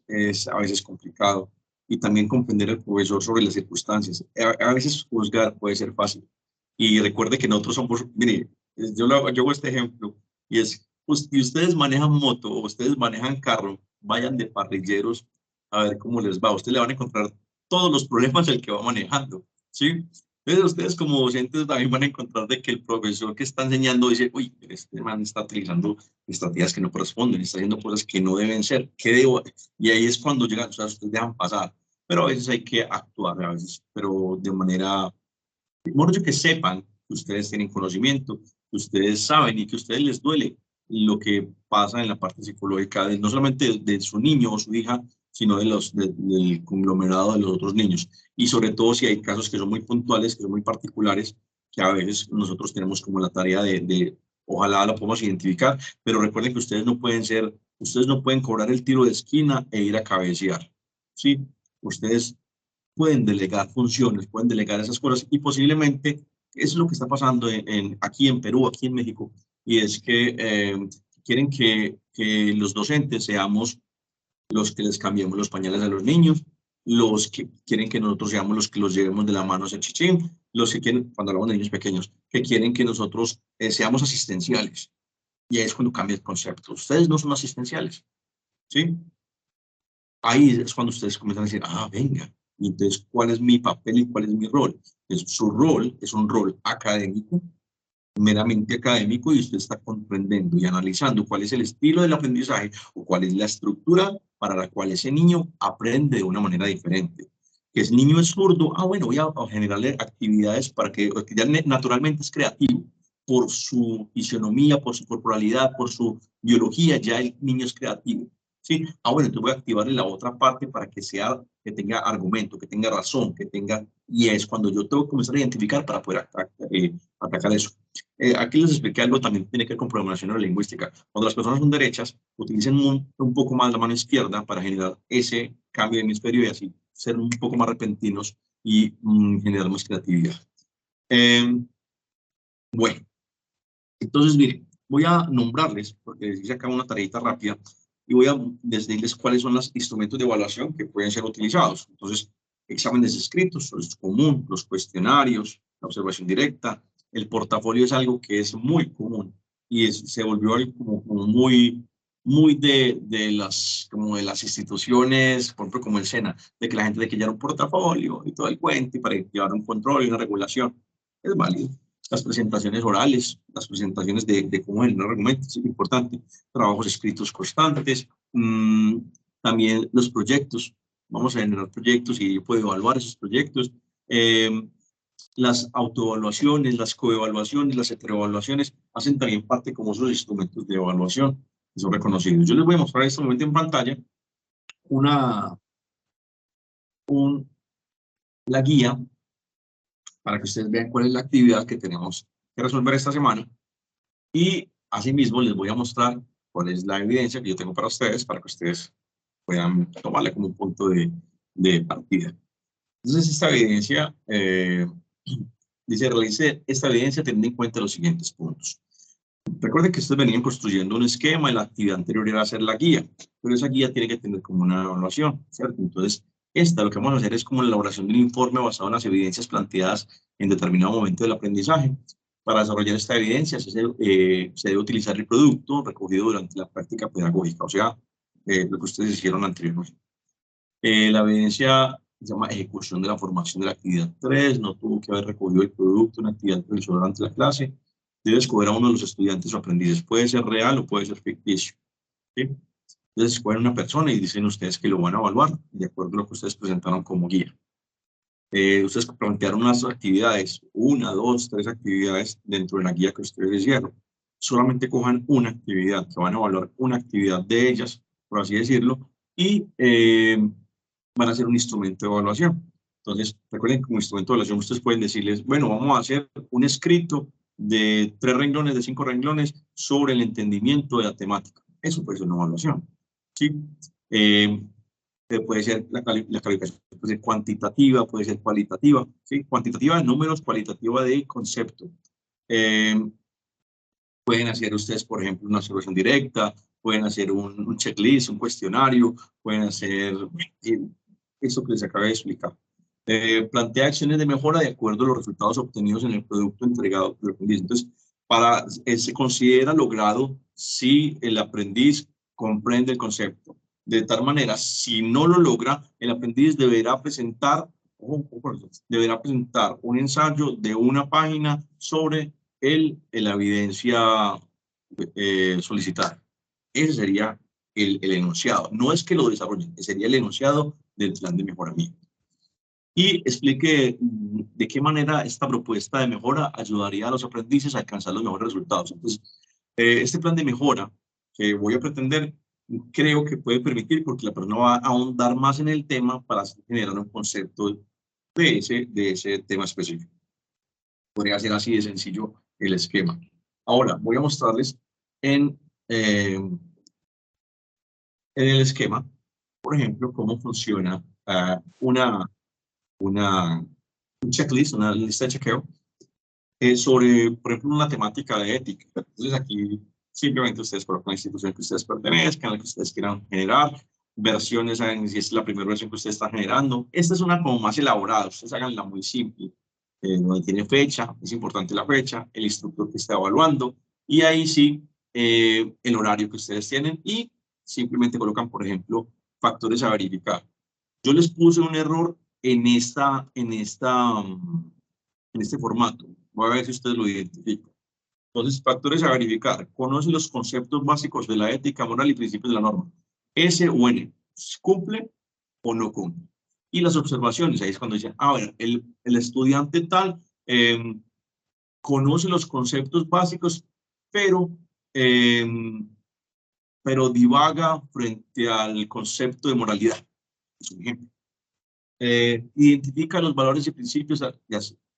a veces complicado. Y también comprender al profesor sobre las circunstancias. A veces juzgar puede ser fácil. Y recuerde que nosotros somos, mire, yo hago este ejemplo, y es, pues, si ustedes manejan moto o ustedes manejan carro, vayan de parrilleros a ver cómo les va. Ustedes le van a encontrar todos los problemas del que va manejando, ¿sí? Entonces ustedes como docentes también van a encontrar de que el profesor que está enseñando dice, uy, este man está utilizando estrategias que no corresponden, está haciendo cosas que no deben ser, ¿qué debo? Y ahí es cuando llegan, o sea, ustedes dejan pasar, pero a veces hay que actuar, a veces, pero de manera, bueno, que sepan que ustedes tienen conocimiento, que ustedes saben y que a ustedes les duele lo que pasa en la parte psicológica, no solamente de su niño o su hija, sino del conglomerado de los otros niños. Y sobre todo si hay casos que son muy puntuales, que son muy particulares, que a veces nosotros tenemos como la tarea ojalá la podamos identificar, pero recuerden que ustedes no pueden cobrar el tiro de esquina e ir a cabecear, ¿sí? Ustedes pueden delegar funciones, pueden delegar esas cosas y posiblemente es lo que está pasando aquí en Perú, aquí en México, y es que quieren que los docentes seamos los que les cambiemos los pañales a los niños, los que quieren que nosotros seamos los que los llevemos de la mano hacia chichín, los que quieren, cuando hablamos de niños pequeños, que quieren que nosotros seamos asistenciales. Y ahí es cuando cambia el concepto. Ustedes no son asistenciales, ¿sí? Ahí es cuando ustedes comienzan a decir, venga, y entonces, ¿cuál es mi papel y cuál es mi rol? Su rol es un rol académico, meramente académico, y usted está comprendiendo y analizando cuál es el estilo del aprendizaje o cuál es la estructura para la cual ese niño aprende de una manera diferente. Que ese niño es zurdo, bueno, voy a generarle actividades para que ya naturalmente es creativo. Por su fisionomía, por su corporalidad, por su biología, ya el niño es creativo. ¿Sí? Bueno, entonces voy a activarle la otra parte para que tenga argumento, que tenga razón, y es cuando yo tengo que comenzar a identificar para poder atacar eso. Aquí les expliqué algo también tiene que ver con programación neurolingüística. Cuando las personas son derechas, utilicen un poco más la mano izquierda para generar ese cambio de hemisferio y así ser un poco más repentinos y generar más creatividad. Bueno, entonces miren, voy a nombrarles, porque hice acá una tareita rápida, y voy a decirles cuáles son los instrumentos de evaluación que pueden ser utilizados. Entonces, exámenes escritos, los común, los cuestionarios, la observación directa, el portafolio es algo que es muy común y se volvió algo como muy de las instituciones, por ejemplo, como el SENA, de que la gente tiene que llevar un portafolio y todo el cuento y para llevar un control y una regulación. Es válido. Las presentaciones orales, las presentaciones de cómo generar argumentos, es importante. Trabajos escritos constantes, también los proyectos. Vamos a generar proyectos y yo puedo evaluar esos proyectos. Las autoevaluaciones, las coevaluaciones, las heteroevaluaciones hacen también parte como esos instrumentos de evaluación que son reconocidos. Yo les voy a mostrar en este momento en pantalla la guía para que ustedes vean cuál es la actividad que tenemos que resolver esta semana y asimismo les voy a mostrar cuál es la evidencia que yo tengo para ustedes para que ustedes puedan tomarla como un punto de partida. Entonces esta evidencia dice, realice esta evidencia teniendo en cuenta los siguientes puntos. Recuerden que ustedes venían construyendo un esquema y la actividad anterior era hacer la guía, pero esa guía tiene que tener como una evaluación, ¿cierto? Entonces, lo que vamos a hacer es como la elaboración de un informe basado en las evidencias planteadas en determinado momento del aprendizaje. Para desarrollar esta evidencia se debe utilizar el producto recogido durante la práctica pedagógica, o sea, lo que ustedes hicieron anteriormente. La evidencia se llama ejecución de la formación de la actividad 3, no tuvo que haber recogido el producto en actividad previsora durante la clase. Debe escoger a uno de los estudiantes o aprendices. Puede ser real o puede ser ficticio. ¿Sí? Entonces escogen una persona y dicen ustedes que lo van a evaluar de acuerdo a lo que ustedes presentaron como guía. Ustedes plantearon unas actividades, 1, 2, 3 actividades dentro de la guía que ustedes hicieron. Solamente cojan una actividad, que van a evaluar una actividad de ellas, por así decirlo, y van a hacer un instrumento de evaluación. Entonces, recuerden que como instrumento de evaluación ustedes pueden decirles, bueno, vamos a hacer un escrito de 3 renglones, de 5 renglones, sobre el entendimiento de la temática. Eso puede ser una evaluación. ¿Sí? Puede ser la calificación, puede ser cuantitativa, puede ser cualitativa. ¿Sí? Cuantitativa de números, cualitativa de concepto. Pueden hacer ustedes, por ejemplo, una observación directa, pueden hacer un checklist, un cuestionario, pueden hacer eso que les acabo de explicar. Plantea acciones de mejora de acuerdo a los resultados obtenidos en el producto entregado por el aprendiz. Entonces, se considera logrado si el aprendiz comprende el concepto. De tal manera, si no lo logra, el aprendiz deberá presentar un ensayo de 1 página sobre la evidencia solicitada. Ese sería el enunciado. No es que lo desarrollen, sería el enunciado del plan de mejoramiento. Y explique de qué manera esta propuesta de mejora ayudaría a los aprendices a alcanzar los mejores resultados. Entonces, este plan de mejora que voy a pretender, creo que puede permitir, porque la persona va a ahondar más en el tema para generar un concepto de ese tema específico. Podría ser así de sencillo el esquema. Ahora, voy a mostrarles en el esquema, por ejemplo, cómo funciona un checklist, una lista de chequeo sobre, por ejemplo, una temática de ética. Entonces aquí simplemente ustedes colocan la institución que ustedes pertenezcan, la que ustedes quieran generar, versiones, saben si es la primera versión que ustedes están generando. Esta es una como más elaborada, ustedes háganla muy simple, donde tiene fecha, es importante la fecha, el instructor que está evaluando, y ahí sí, el horario que ustedes tienen, y simplemente colocan, por ejemplo, factores a verificar. Yo les puse un error en este formato. Voy a ver si ustedes lo identifican. Entonces, factores a verificar. Conoce los conceptos básicos de la ética, moral y principios de la norma. S o N. ¿Cumple o no cumple? Y las observaciones. Ahí es cuando dicen, a ver, el estudiante tal conoce los conceptos básicos, pero divaga frente al concepto de moralidad. Es un ejemplo. Identifica los valores y principios,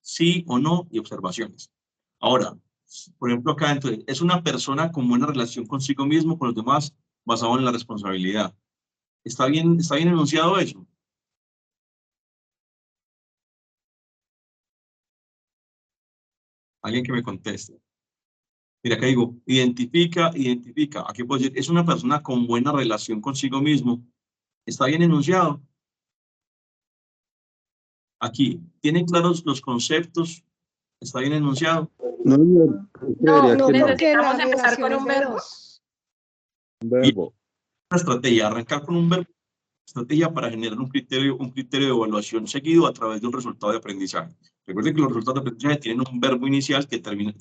sí o no, y observaciones. Ahora, por ejemplo, acá entonces, es una persona con buena relación consigo mismo, con los demás, basado en la responsabilidad. ¿Está bien enunciado eso? Alguien que me conteste. Mira, acá digo, identifica. Aquí puedo decir, es una persona con buena relación consigo mismo. ¿Está bien enunciado? Aquí, ¿tiene claros los conceptos? ¿Está bien enunciado?
No,
No,
creería
no,
que no.
porque la
Necesitamos empezar con
relación es
un
de
verbo.
dos.
Un verbo.
Una estrategia, arrancar con un verbo, estrategia para generar un criterio de evaluación seguido a través de un resultado de aprendizaje. Recuerden que los resultados de aprendizaje tienen un verbo inicial que terminan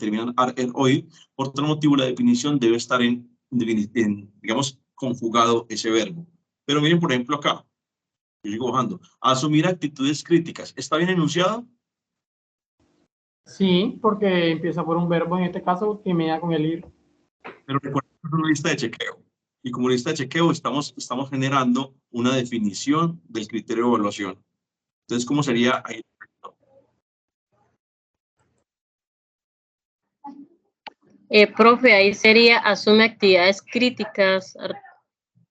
en oír, por tal motivo la definición debe estar digamos, conjugado ese verbo. Pero miren, por ejemplo, acá, yo sigo bajando, asumir actitudes críticas. ¿Está bien enunciado?
Sí, porque empieza por un verbo en este caso que me da con el ir.
Pero recuerden que es una lista de chequeo. Y como lista de chequeo estamos generando una definición del criterio de evaluación. Entonces, ¿cómo sería ahí?
Profe, ahí sería asume actividades críticas,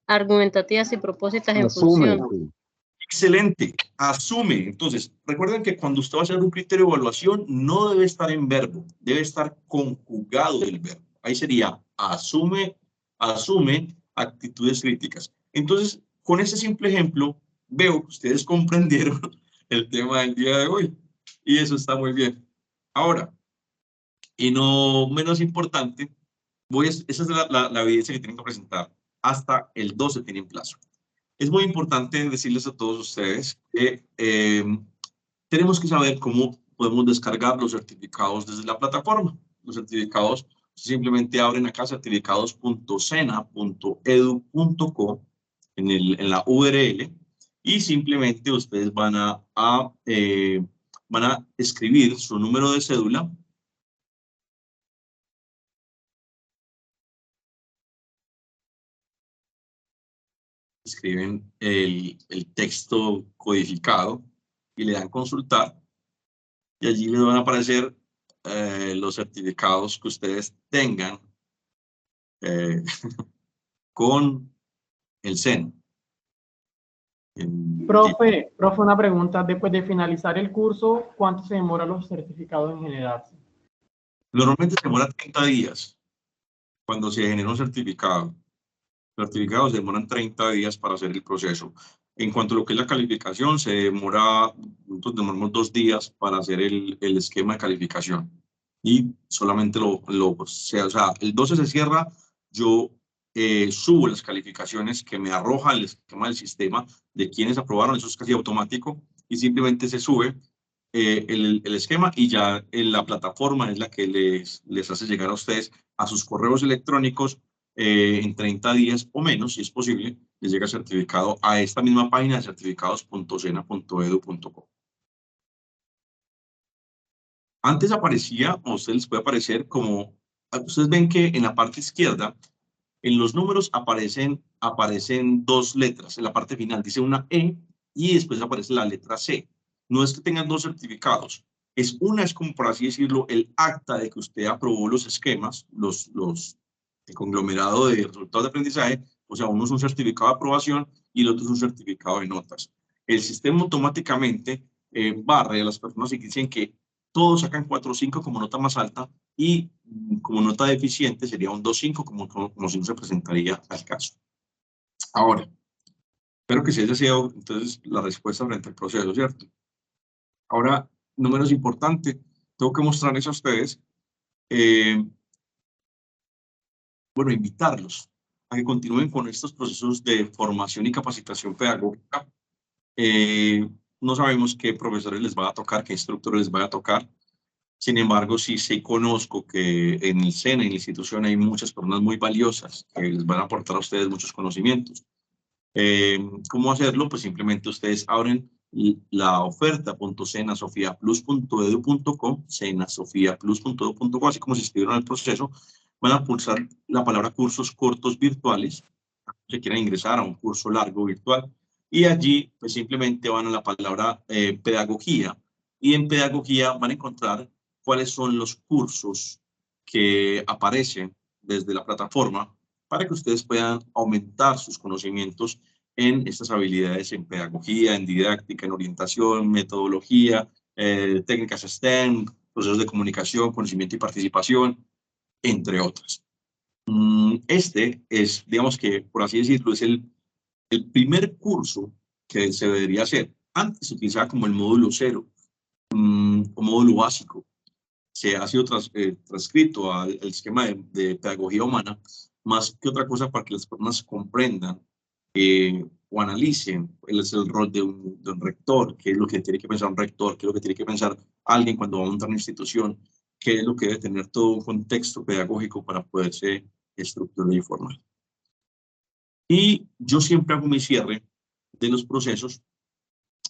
argumentativas y propósitas en
Asume.
función.
Excelente, asume. Entonces, recuerden que cuando usted va a hacer un criterio de evaluación, no debe estar en verbo, debe estar conjugado el verbo. Ahí sería asume actitudes críticas. Entonces, con este simple ejemplo, veo que ustedes comprendieron el tema del día de hoy. Y eso está muy bien. Ahora, y no menos importante, esa es la evidencia que tienen que presentar. Hasta el 12 tienen plazo. Es muy importante decirles a todos ustedes que tenemos que saber cómo podemos descargar los certificados desde la plataforma. Los certificados simplemente abren acá certificados.sena.edu.co en la URL y simplemente ustedes van a escribir su número de cédula. Escriben el texto codificado y le dan consultar y allí les van a aparecer los certificados que ustedes tengan con el SENA.
Profe, una pregunta. Después de finalizar el curso, ¿cuánto se demoran los certificados en generarse?
Normalmente se demora 30 días cuando se genera un certificado. Los certificados se demoran 30 días para hacer el proceso. En cuanto a lo que es la calificación, nosotros demoramos 2 días para hacer el esquema de calificación. Y solamente o sea, el 12 se cierra, yo subo las calificaciones que me arroja el esquema del sistema de quienes aprobaron, eso es casi automático, y simplemente se sube el esquema y ya la plataforma es la que les hace llegar a ustedes a sus correos electrónicos en 30 días o menos, si es posible, les llega certificado a esta misma página de certificados.sena.edu.co. Antes aparecía, o a ustedes les puede aparecer como, ustedes ven que en la parte izquierda, en los números aparecen 2 letras, en la parte final dice una E y después aparece la letra C. No es que tengan 2 certificados, es como por así decirlo, el acta de que usted aprobó los esquemas, el conglomerado de resultados de aprendizaje, o sea, uno es un certificado de aprobación y el otro es un certificado de notas. El sistema automáticamente barre a las personas que dicen que todos sacan 4.5 como nota más alta y como nota deficiente sería un 2.5 como si no se presentaría al caso. Ahora, espero que se haya sido entonces la respuesta frente al proceso, ¿cierto? Ahora, no menos importante, tengo que mostrarles a ustedes, invitarlos a que continúen con estos procesos de formación y capacitación pedagógica. No sabemos qué profesores les va a tocar, qué instructores les va a tocar. Sin embargo, sí conozco que en el SENA, en la institución, hay muchas personas muy valiosas que les van a aportar a ustedes muchos conocimientos. ¿Cómo hacerlo? Pues simplemente ustedes abren la oferta.senasofiaplus.edu.co, senasofiaplus.edu.co, así como se inscribieron al proceso, van a pulsar la palabra cursos cortos virtuales, si quieren ingresar a un curso largo virtual, y allí pues simplemente van a la palabra pedagogía, y en pedagogía van a encontrar cuáles son los cursos que aparecen desde la plataforma para que ustedes puedan aumentar sus conocimientos en estas habilidades en pedagogía, en didáctica, en orientación, metodología, técnicas STEM, procesos de comunicación, conocimiento y participación, entre otras. Este es, digamos que, por así decirlo, es el primer curso que se debería hacer. Antes se utilizaba como el módulo 0 o módulo básico. ha sido transcrito al esquema de pedagogía humana, más que otra cosa para que las personas comprendan o analicen cuál es el rol de un rector, qué es lo que tiene que pensar un rector, qué es lo que tiene que pensar alguien cuando va a montar una institución, qué es lo que debe tener todo un contexto pedagógico para poderse estructurar y formar. Y yo siempre hago mi cierre de los procesos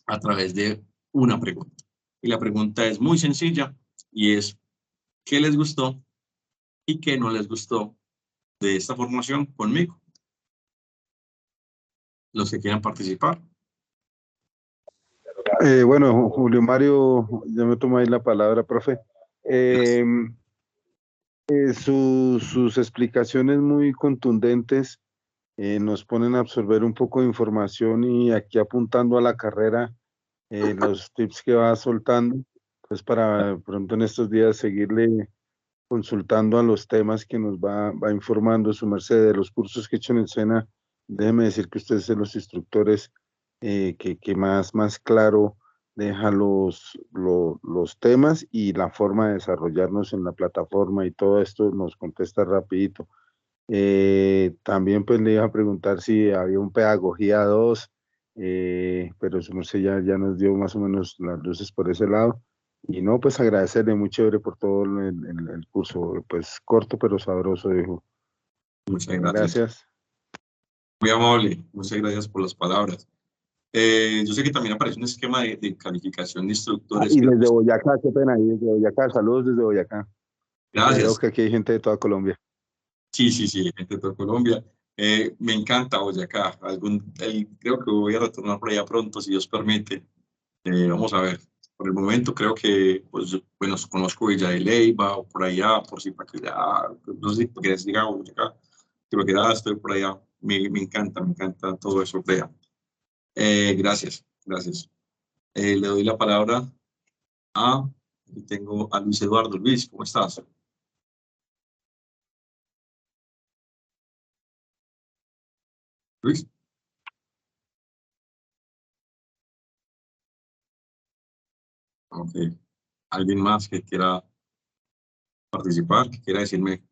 a través de una pregunta. Y la pregunta es muy sencilla y es, ¿qué les gustó y qué no les gustó de esta formación conmigo? Los que quieran participar.
Bueno, Julio Mario, ya me toma ahí la palabra, profe. Sus explicaciones muy contundentes nos ponen a absorber un poco de información y aquí apuntando a la carrera los tips que va soltando, pues para pronto en estos días seguirle consultando a los temas que nos va informando su merced de los cursos que he hecho en el SENA. Déjeme decir que usted es de los instructores que más claro deja los temas y la forma de desarrollarnos en la plataforma y todo esto nos contesta rapidito. También pues le iba a preguntar si había un pedagogía 2, pero su merced ya nos dio más o menos las luces por ese lado. Y no, pues agradecerle muy chévere por todo el curso, pues corto pero sabroso, dijo.
Muchas gracias.
Gracias.
Muy amable, muchas gracias por las palabras. Yo sé que también aparece un esquema de calificación de instructores.
Y desde Boyacá, qué pena, y desde Boyacá, saludos desde Boyacá.
Gracias.
Creo que aquí hay gente de toda Colombia.
Sí, gente de toda Colombia. Me encanta Boyacá. Creo que voy a retornar por allá pronto, si Dios permite. Vamos a ver. Por el momento creo que, pues, bueno, conozco Villa de Leyva o por allá, por si para que ya, no sé si quieres llegar a Boyacá, pero que ya estoy por allá. Me encanta todo eso. Vea. Gracias. Le doy la palabra tengo a Luis Eduardo. Luis, ¿cómo estás? Luis. Ok. ¿Alguien más que quiera participar, que quiera decirme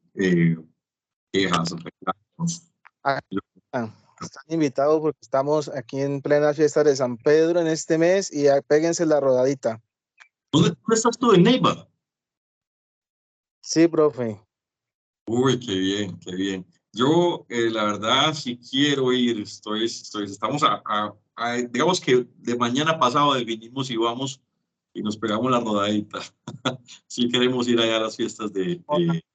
quejas?
Están invitados porque estamos aquí en plena fiesta de San Pedro en este mes y péguense la rodadita.
¿Dónde estás tú, en Neiva?
Sí, profe.
Uy, qué bien. Yo, la verdad, sí quiero ir. Estamos digamos que de mañana pasado vinimos y vamos y nos pegamos la rodadita. Sí queremos ir allá a las fiestas de...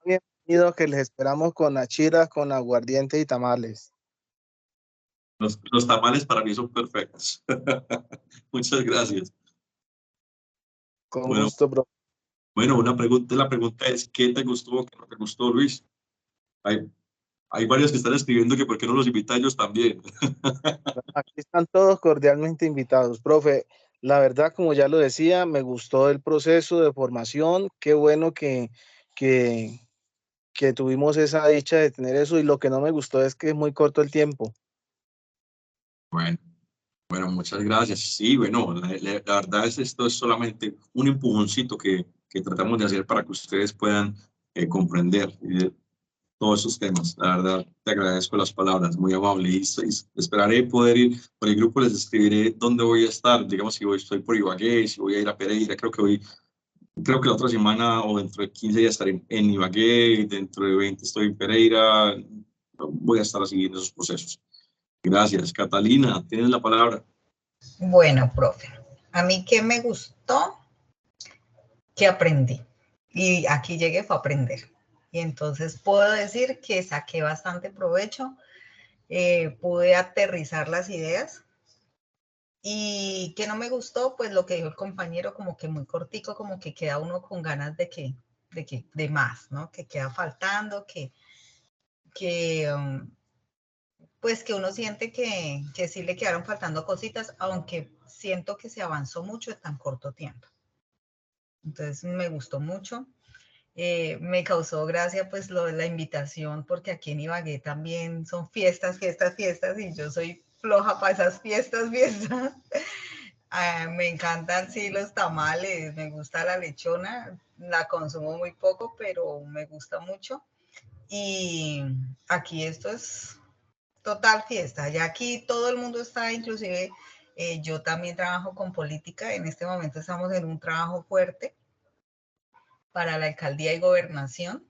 Bienvenidos, que les esperamos con achiras, con aguardiente y tamales.
Los tamales para mí son perfectos. Muchas gracias.
Con gusto, profe.
Bueno, la pregunta es, ¿qué te gustó o qué no te gustó, Luis? Hay varios que están escribiendo que por qué no los invita a ellos también.
Aquí están todos cordialmente invitados, profe. La verdad, como ya lo decía, me gustó el proceso de formación. Qué bueno que tuvimos esa dicha de tener eso, y lo que no me gustó es que es muy corto el tiempo.
Bueno, muchas gracias. Sí, bueno, la verdad esto es solamente un empujoncito que tratamos de hacer para que ustedes puedan comprender todos esos temas. La verdad, te agradezco las palabras, muy amable. Y esperaré poder ir por el grupo, les escribiré dónde voy a estar. Digamos, si estoy por Ibagué, si voy a ir a Pereira, creo que la otra semana o dentro de 15 días estaré en Ibagué, dentro de 20 estoy en Pereira. Voy a estar siguiendo esos procesos. Gracias. Catalina, tienes la palabra.
Bueno, profe, a mí ¿qué me gustó? Que aprendí. Y aquí llegué fue a aprender. Y entonces puedo decir que saqué bastante provecho, pude aterrizar las ideas. Y que no me gustó, pues lo que dijo el compañero, como que muy cortico, como que queda uno con ganas de más, ¿no? Que queda faltando, pues que uno siente que sí le quedaron faltando cositas, aunque siento que se avanzó mucho en tan corto tiempo. Entonces me gustó mucho. Me causó gracia pues lo de la invitación, porque aquí en Ibagué también son fiestas, y yo soy floja para esas fiestas. Me encantan, sí, los tamales, me gusta la lechona, la consumo muy poco, pero me gusta mucho. Y aquí esto es total fiesta, ya aquí todo el mundo está, inclusive yo también trabajo con política, en este momento estamos en un trabajo fuerte para la alcaldía y gobernación.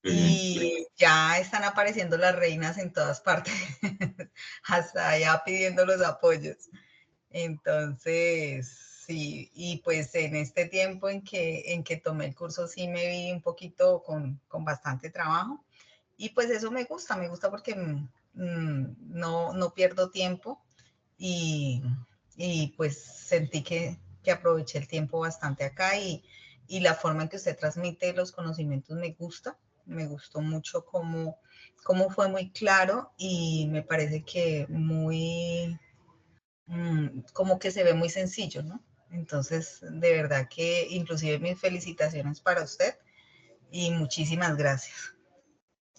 Y ya están apareciendo las reinas en todas partes, hasta allá pidiendo los apoyos. Entonces, sí, y pues en este tiempo en que tomé el curso sí me vi un poquito con bastante trabajo. Y pues eso me gusta porque no pierdo tiempo y pues sentí que aproveché el tiempo bastante acá y la forma en que usted transmite los conocimientos me gusta. Me gustó mucho cómo fue muy claro y me parece que muy, como que se ve muy sencillo, ¿no? Entonces, de verdad que inclusive mis felicitaciones para usted y muchísimas gracias.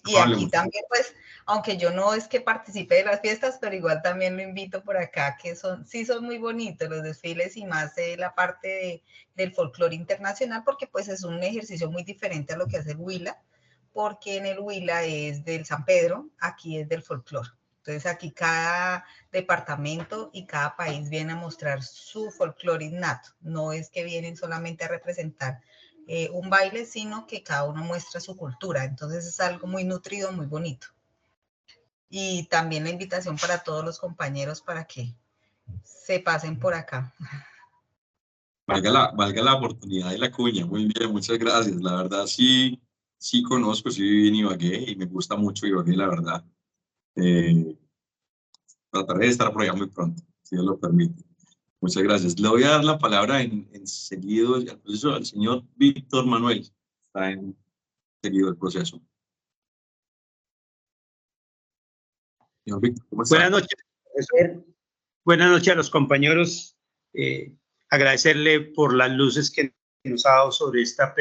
Y aquí también, pues, aunque yo no es que participe de las fiestas, pero igual también lo invito por acá, que sí son muy bonitos los desfiles y más la parte del folclore internacional, porque pues es un ejercicio muy diferente a lo que hace el Huila, porque en el Huila es del San Pedro, aquí es del folclore. Entonces aquí cada departamento y cada país viene a mostrar su folclore innato, no es que vienen solamente a representar un baile, sino que cada uno muestra su cultura. Entonces es algo muy nutrido, muy bonito. Y también la invitación para todos los compañeros para que se pasen por acá.
Valga la oportunidad y la cuña. Muy bien, muchas gracias. La verdad sí conozco, sí viví en Ibagué y me gusta mucho Ibagué, la verdad. Trataré de estar por allá muy pronto, si Dios lo permite. Muchas gracias. Le voy a dar la palabra en seguido al proceso al señor Víctor Manuel. Está en seguido el proceso. Señor Víctor, ¿cómo está?
Buenas noches, profesor. Buenas noches a los compañeros. Agradecerle por las luces que nos ha dado sobre esta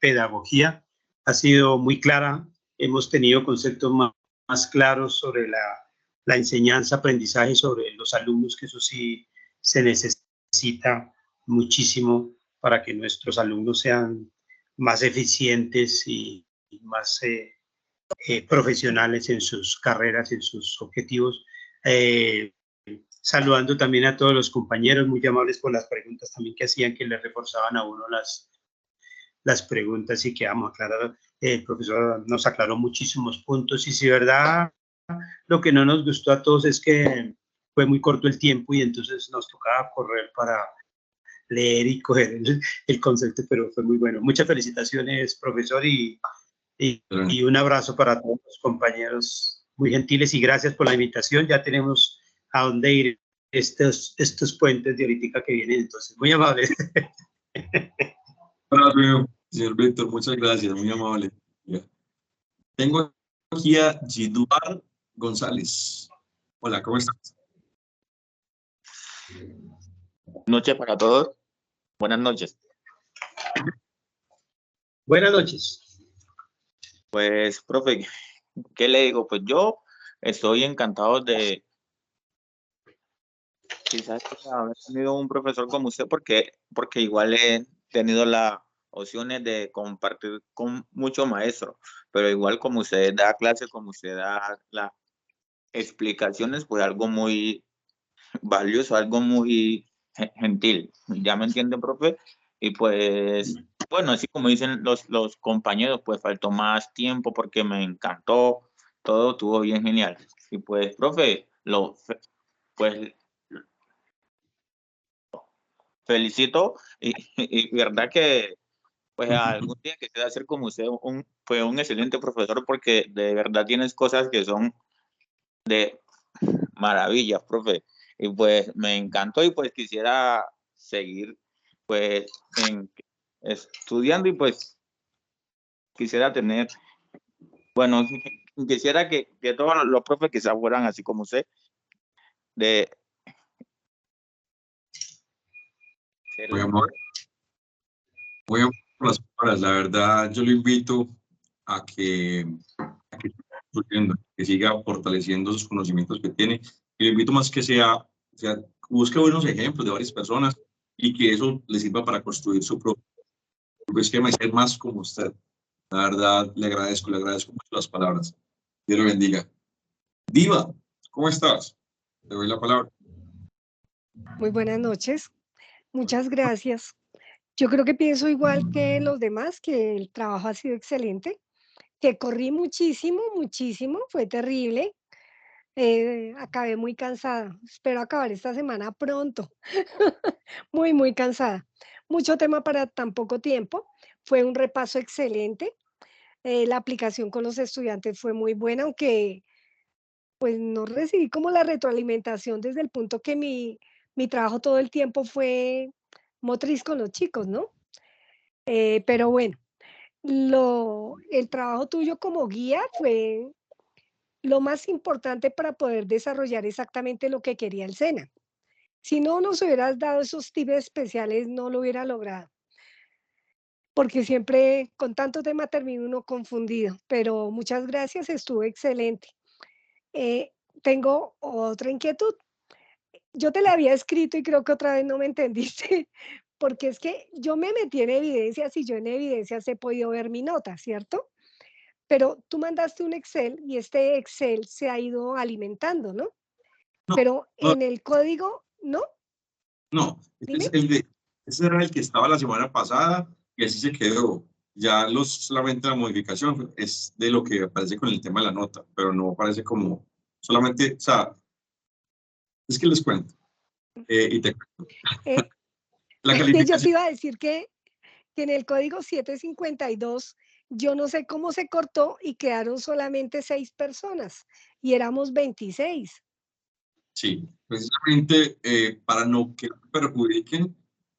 pedagogía. Ha sido muy clara. Hemos tenido conceptos más claros sobre la enseñanza, aprendizaje sobre los alumnos, que eso sí se necesita muchísimo para que nuestros alumnos sean más eficientes y más profesionales en sus carreras, en sus objetivos. Saludando también a todos los compañeros, muy amables por las preguntas también que hacían, que le reforzaban a uno las preguntas y que vamos a aclarar. El profesor nos aclaró muchísimos puntos y si verdad lo que no nos gustó a todos es que fue muy corto el tiempo y entonces nos tocaba correr para leer y coger el concepto, pero fue muy bueno. Muchas felicitaciones, profesor, y un abrazo para todos los compañeros muy gentiles y gracias por la invitación. Ya tenemos a dónde ir estos puentes de ahorita que vienen, entonces muy amable.
Gracias, señor Víctor, muchas gracias, muy amable. Tengo aquí a Giduar González. Hola, ¿cómo estás?
Noches para todos. Buenas noches.
Buenas noches.
Pues, profe, ¿qué le digo? Pues yo estoy encantado de quizás haber tenido un profesor como usted porque igual he tenido las opciones de compartir con muchos maestros, pero igual como usted da clases, como usted da las explicaciones, pues algo muy valioso, algo muy gentil. ¿Ya me entienden, profe? Y pues, bueno, así como dicen los compañeros, pues faltó más tiempo porque me encantó, todo estuvo bien genial. Y pues, profe, pues felicito y verdad que pues algún día quisiera ser como usted, fue un excelente profesor porque de verdad tienes cosas que son de maravillas, profe. Y pues me encantó y pues quisiera seguir pues estudiando y pues quisiera tener, bueno, quisiera que todos los profes quizás fueran así como usted, de
Muy amable por las palabras. La verdad, yo lo invito a que siga fortaleciendo sus conocimientos que tiene. Y lo invito más que sea
busque buenos ejemplos de varias personas y que eso le sirva para construir su propio esquema y ser más como usted. La verdad, le agradezco mucho las palabras. Dios lo bendiga. Diva, ¿cómo estás? Te doy la palabra.
Muy buenas noches. Muchas gracias. Yo creo que pienso igual que los demás, que el trabajo ha sido excelente, que corrí muchísimo, muchísimo, fue terrible. Acabé muy cansada. Espero acabar esta semana pronto. Muy, muy cansada. Mucho tema para tan poco tiempo. Fue un repaso excelente. La aplicación con los estudiantes fue muy buena, aunque pues no recibí como la retroalimentación desde el punto que mi trabajo todo el tiempo fue motriz con los chicos, ¿no? Pero bueno, el trabajo tuyo como guía fue lo más importante para poder desarrollar exactamente lo que quería el SENA. Si no nos hubieras dado esos tips especiales, no lo hubiera logrado. Porque siempre con tanto tema termino uno confundido, pero muchas gracias, estuvo excelente. Tengo otra inquietud. Yo te la había escrito y creo que otra vez no me entendiste, porque es que yo me metí en evidencias y yo en evidencias he podido ver mi nota, ¿cierto? Pero tú mandaste un Excel y este Excel se ha ido alimentando, ¿no? Pero
No,
en el código, ¿no?
no,
Dime.
ese era el que estaba la semana pasada y así se quedó. Ya solamente la modificación es de lo que aparece con el tema de la nota, pero no aparece como solamente, o sea, es que les cuento y te cuento. La
Yo
calificación,
te iba a decir que en el código 752, yo no sé cómo se cortó y quedaron solamente 6 personas y éramos 26.
sí, precisamente para no que perjudiquen,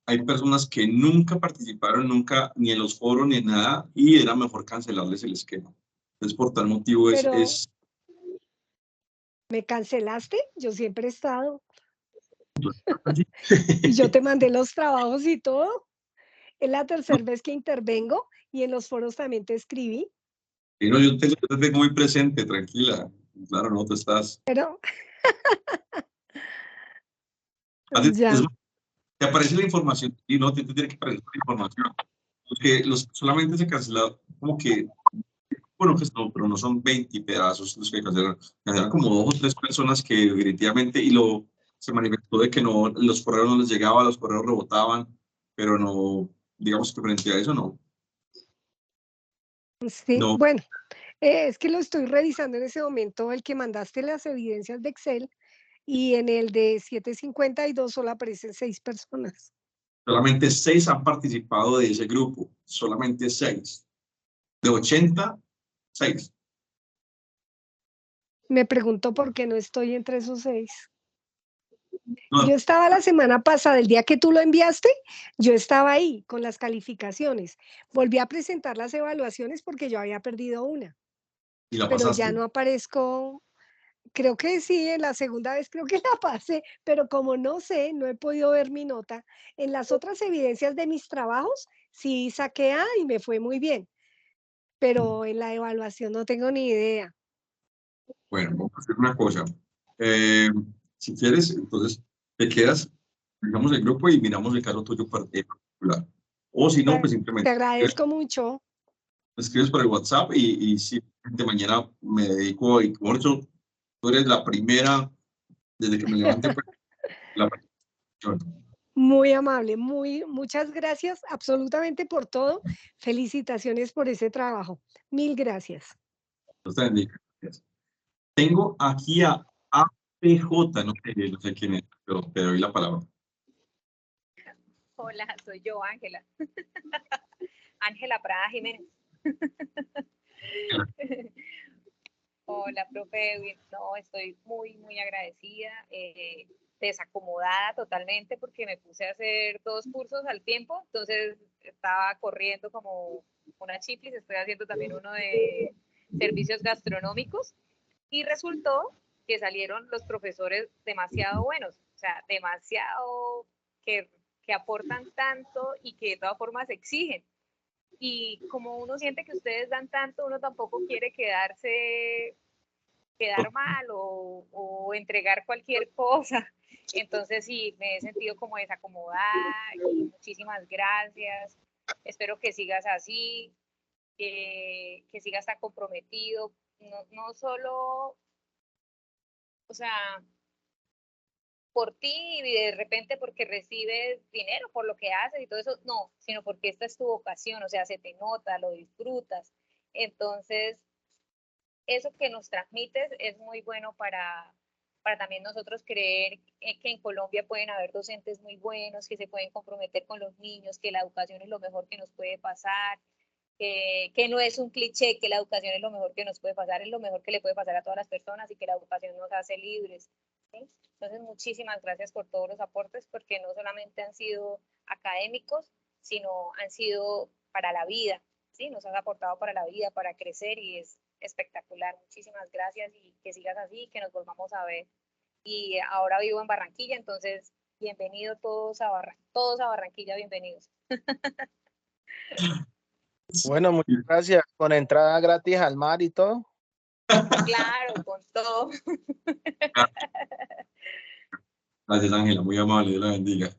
hay personas que nunca participaron, nunca, ni en los foros ni en nada, y era mejor cancelarles el esquema. Entonces, por tal motivo
Pero ¿me cancelaste? Yo siempre he estado. Y yo te mandé los trabajos y todo. Es la tercera vez que intervengo y en los foros también te escribí.
Y no, yo te tengo muy presente, tranquila. Claro, no, tú estás.
Pero
Es
ya.
más, te aparece la información y no te tiene que aparecer la información. Porque solamente se cancela como que, bueno, que no, pero no son 20 pedazos los que cancelaron. Cancelaron como 2 o 3 personas que definitivamente, se manifestó de que no, los correos no les llegaban, los correos rebotaban, pero no, digamos que frente a eso no.
Sí,
No,
bueno, es que lo estoy revisando en ese momento, el que mandaste las evidencias de Excel y en el de 752 solo aparecen 6 personas.
solamente 6 han participado de ese grupo, solamente 6. De 80, 6.
Me pregunto por qué no estoy entre esos 6.
No,
Yo estaba la semana pasada, el día que tú lo enviaste, yo estaba ahí con las calificaciones. Volví a presentar las evaluaciones porque yo había perdido una,
y la
pero ya
pasaste.
no aparezco. Creo que sí, en la segunda vez creo que la pasé, pero como no sé, no he podido ver mi nota. En las otras evidencias de mis trabajos, sí saqué A y me fue muy bien, pero en la evaluación no tengo ni idea.
Bueno, vamos a hacer una cosa. Eh, si quieres, entonces te quedas, dejamos el grupo y miramos el caso tuyo particular. O si no, pues
Te
simplemente
agradezco mucho.
me escribes por el WhatsApp y si de mañana me dedico y por eso tú eres la primera, desde que me levante, pues, la presentación.
Muy amable, muchas gracias absolutamente por todo. Felicitaciones por ese trabajo. Mil gracias.
Dios te bendiga. Gracias. Tengo aquí a APJ, no sé quién es, pero te doy la palabra.
Hola, soy yo, Ángela. Ángela Prada Jiménez. Hola, profe Edwin. No, estoy muy, muy agradecida, desacomodada totalmente porque me puse a hacer 2 cursos al tiempo, entonces estaba corriendo como una chiflis, estoy haciendo también uno de servicios gastronómicos y resultó que salieron los profesores demasiado buenos, o sea, demasiado que aportan tanto y que de todas formas exigen. Y como uno siente que ustedes dan tanto, uno tampoco quiere quedarse quedar mal o entregar cualquier cosa. Entonces sí, me he sentido como desacomodada y muchísimas gracias. Espero que sigas así, que sigas tan comprometido, no solo, o sea, por ti y de repente porque recibes dinero por lo que haces y todo eso, no, sino porque esta es tu vocación, o sea, se te nota, lo disfrutas. Entonces, eso que nos transmites es muy bueno para también nosotros creer que en Colombia pueden haber docentes muy buenos, que se pueden comprometer con los niños, que la educación es lo mejor que nos puede pasar, que no es un cliché, que la educación es lo mejor que nos puede pasar, es lo mejor que le puede pasar a todas las personas y que la educación nos hace libres. ¿Sí? Entonces, muchísimas gracias por todos los aportes, porque no solamente han sido académicos, sino han sido para la vida, ¿sí? Nos has aportado para la vida, para crecer, y es espectacular. Muchísimas gracias y que sigas así, que nos volvamos a ver. Y ahora vivo en Barranquilla, entonces, bienvenidos todos a Barranquilla, bienvenidos.
Bueno, muchas gracias. Con entrada gratis al mar y todo.
Claro, con todo.
Gracias, Ángela, muy amable, Dios la bendiga.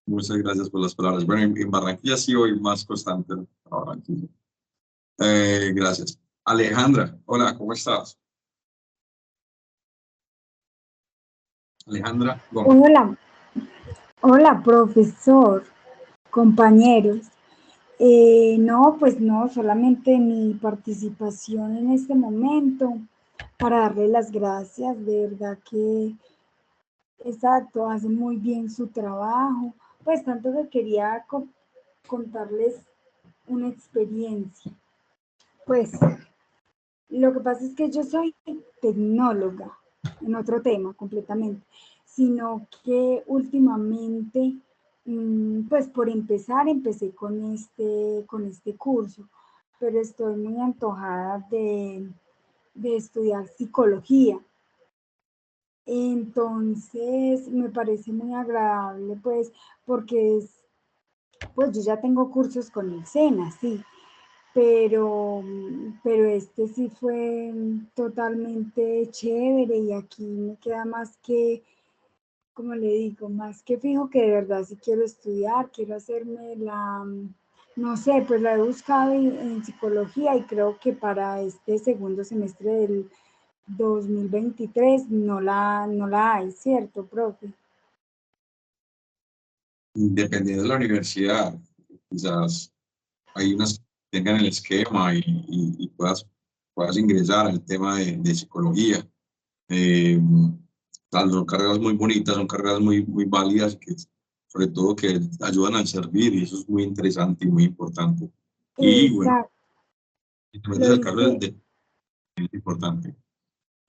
Muchas gracias por las palabras. Bueno, en Barranquilla sí voy más constante a Barranquilla. Gracias. Alejandra, hola, ¿cómo estás? Alejandra Gómez.
Hola, hola, profesor, compañeros. No, pues no, solamente mi participación en este momento para darle las gracias, de verdad que, exacto, hace muy bien su trabajo. Pues tanto que quería contarles una experiencia. Pues lo que pasa es que yo soy tecnóloga, en otro tema completamente, sino que últimamente, pues por empezar, empecé con este curso, pero estoy muy antojada de estudiar psicología. Entonces, me parece muy agradable, pues, porque pues yo ya tengo cursos con el SENA, sí, pero este sí fue totalmente chévere y aquí me queda más que, como le digo, más que fijo que de verdad si quiero estudiar, quiero hacerme no sé, pues la he buscado en psicología y creo que para este segundo semestre del 2023 no la hay, ¿cierto, profe?
Dependiendo de la universidad, quizás hay unas que tengan el esquema y puedas ingresar al tema de psicología. Son carreras muy bonitas, son carreras muy válidas, que sobre todo que ayudan al servir, y eso es muy interesante y muy importante. Y bueno,
Exacto.
es el cargo es importante.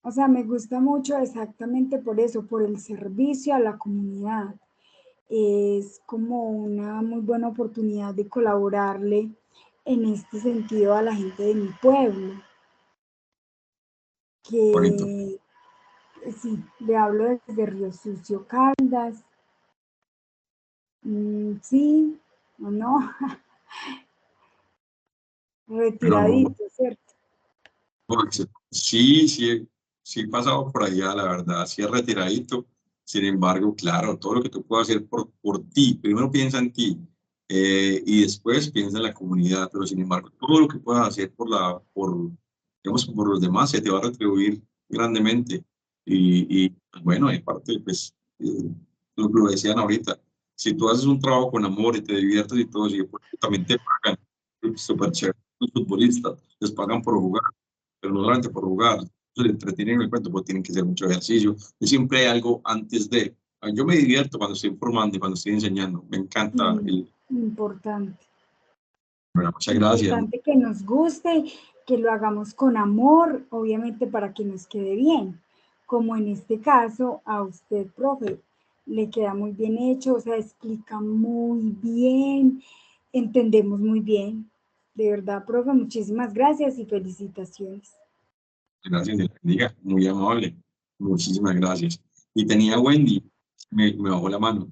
O sea, me gusta mucho exactamente por eso, por el servicio a la comunidad. Es como una muy buena oportunidad de colaborarle en este sentido a la gente de mi pueblo.
Bonito.
Sí, le hablo desde Río Sucio, Caldas. Sí, o no. Retiradito, ¿cierto?
Sí he pasado por allá, la verdad, sí es retiradito. Sin embargo, claro, todo lo que tú puedas hacer por ti, primero piensa en ti, y después piensa en la comunidad, pero sin embargo, todo lo que puedas hacer digamos, por los demás se te va a retribuir grandemente. Y bueno, en parte, pues, lo decían ahorita, si tú haces un trabajo con amor y te diviertes y todo, y también te pagan, súper chévere. Los futbolistas les pagan por jugar, pero no solamente por jugar, se entretienen en el cuento, porque tienen que hacer mucho ejercicio, y siempre hay algo antes de. Yo me divierto cuando estoy informando y cuando estoy enseñando, me encanta.
Importante.
Bueno, muchas gracias.
Importante que nos guste, que lo hagamos con amor, obviamente para que nos quede bien, como en este caso a usted, profe, le queda muy bien hecho, o sea, explica muy bien, entendemos muy bien. De verdad, profe, muchísimas gracias y felicitaciones.
Gracias, Dios les bendiga, muy amable. Muchísimas gracias. Y tenía Wendy, me bajó la mano.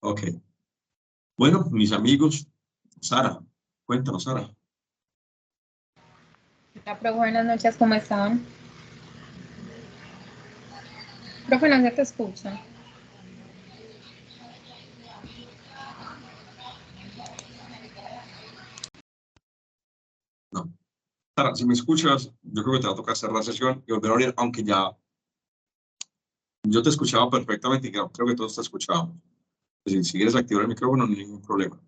Ok. Bueno, mis amigos,
Sara, cuéntanos, Sara.
Hola, profe, buenas noches, ¿cómo están? Profe, no se te escucha.
No. Sara, si me escuchas, yo creo que te va a tocar cerrar la sesión y volver a abrir, aunque ya yo te escuchaba perfectamente y creo que todos te escuchábamos. Si quieres activar el micrófono, no hay ningún problema.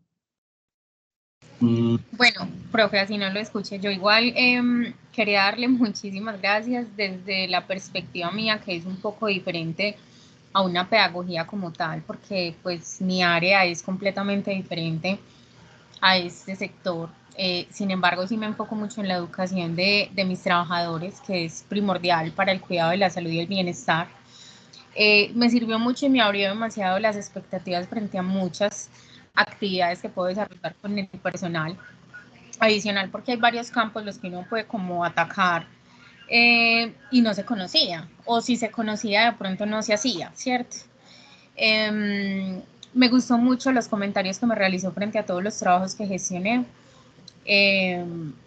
Bueno, profe, así no lo escuché. Yo igual quería darle muchísimas gracias desde la perspectiva mía, que es un poco diferente a una pedagogía como tal, porque pues mi área es completamente diferente a este sector. Sin embargo, sí me enfoco mucho en la educación de mis trabajadores, que es primordial para el cuidado de la salud y el bienestar. Me sirvió mucho y me abrió demasiado las expectativas frente a muchas actividades que puedo desarrollar con el personal. Adicional, porque hay varios campos los que uno puede como atacar y no se conocía, o si se conocía de pronto no se hacía, ¿cierto? Me gustó mucho los comentarios que me realizó frente a todos los trabajos que gestioné.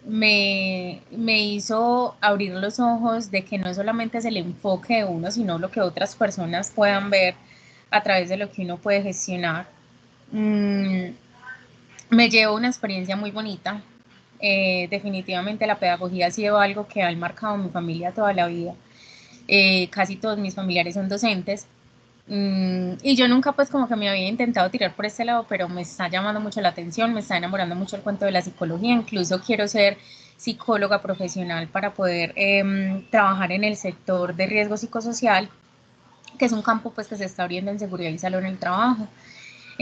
Me hizo abrir los ojos de que no solamente es el enfoque de uno, sino lo que otras personas puedan ver a través de lo que uno puede gestionar. Me llevo una experiencia muy bonita. Definitivamente la pedagogía ha sido algo que ha marcado mi familia toda la vida. Casi todos mis familiares son docentes. Y yo nunca pues como que me había intentado tirar por este lado, pero me está llamando mucho la atención, me está enamorando mucho el cuento de la psicología, incluso quiero ser psicóloga profesional para poder trabajar en el sector de riesgo psicosocial, que es un campo pues que se está abriendo en seguridad y salud en el trabajo.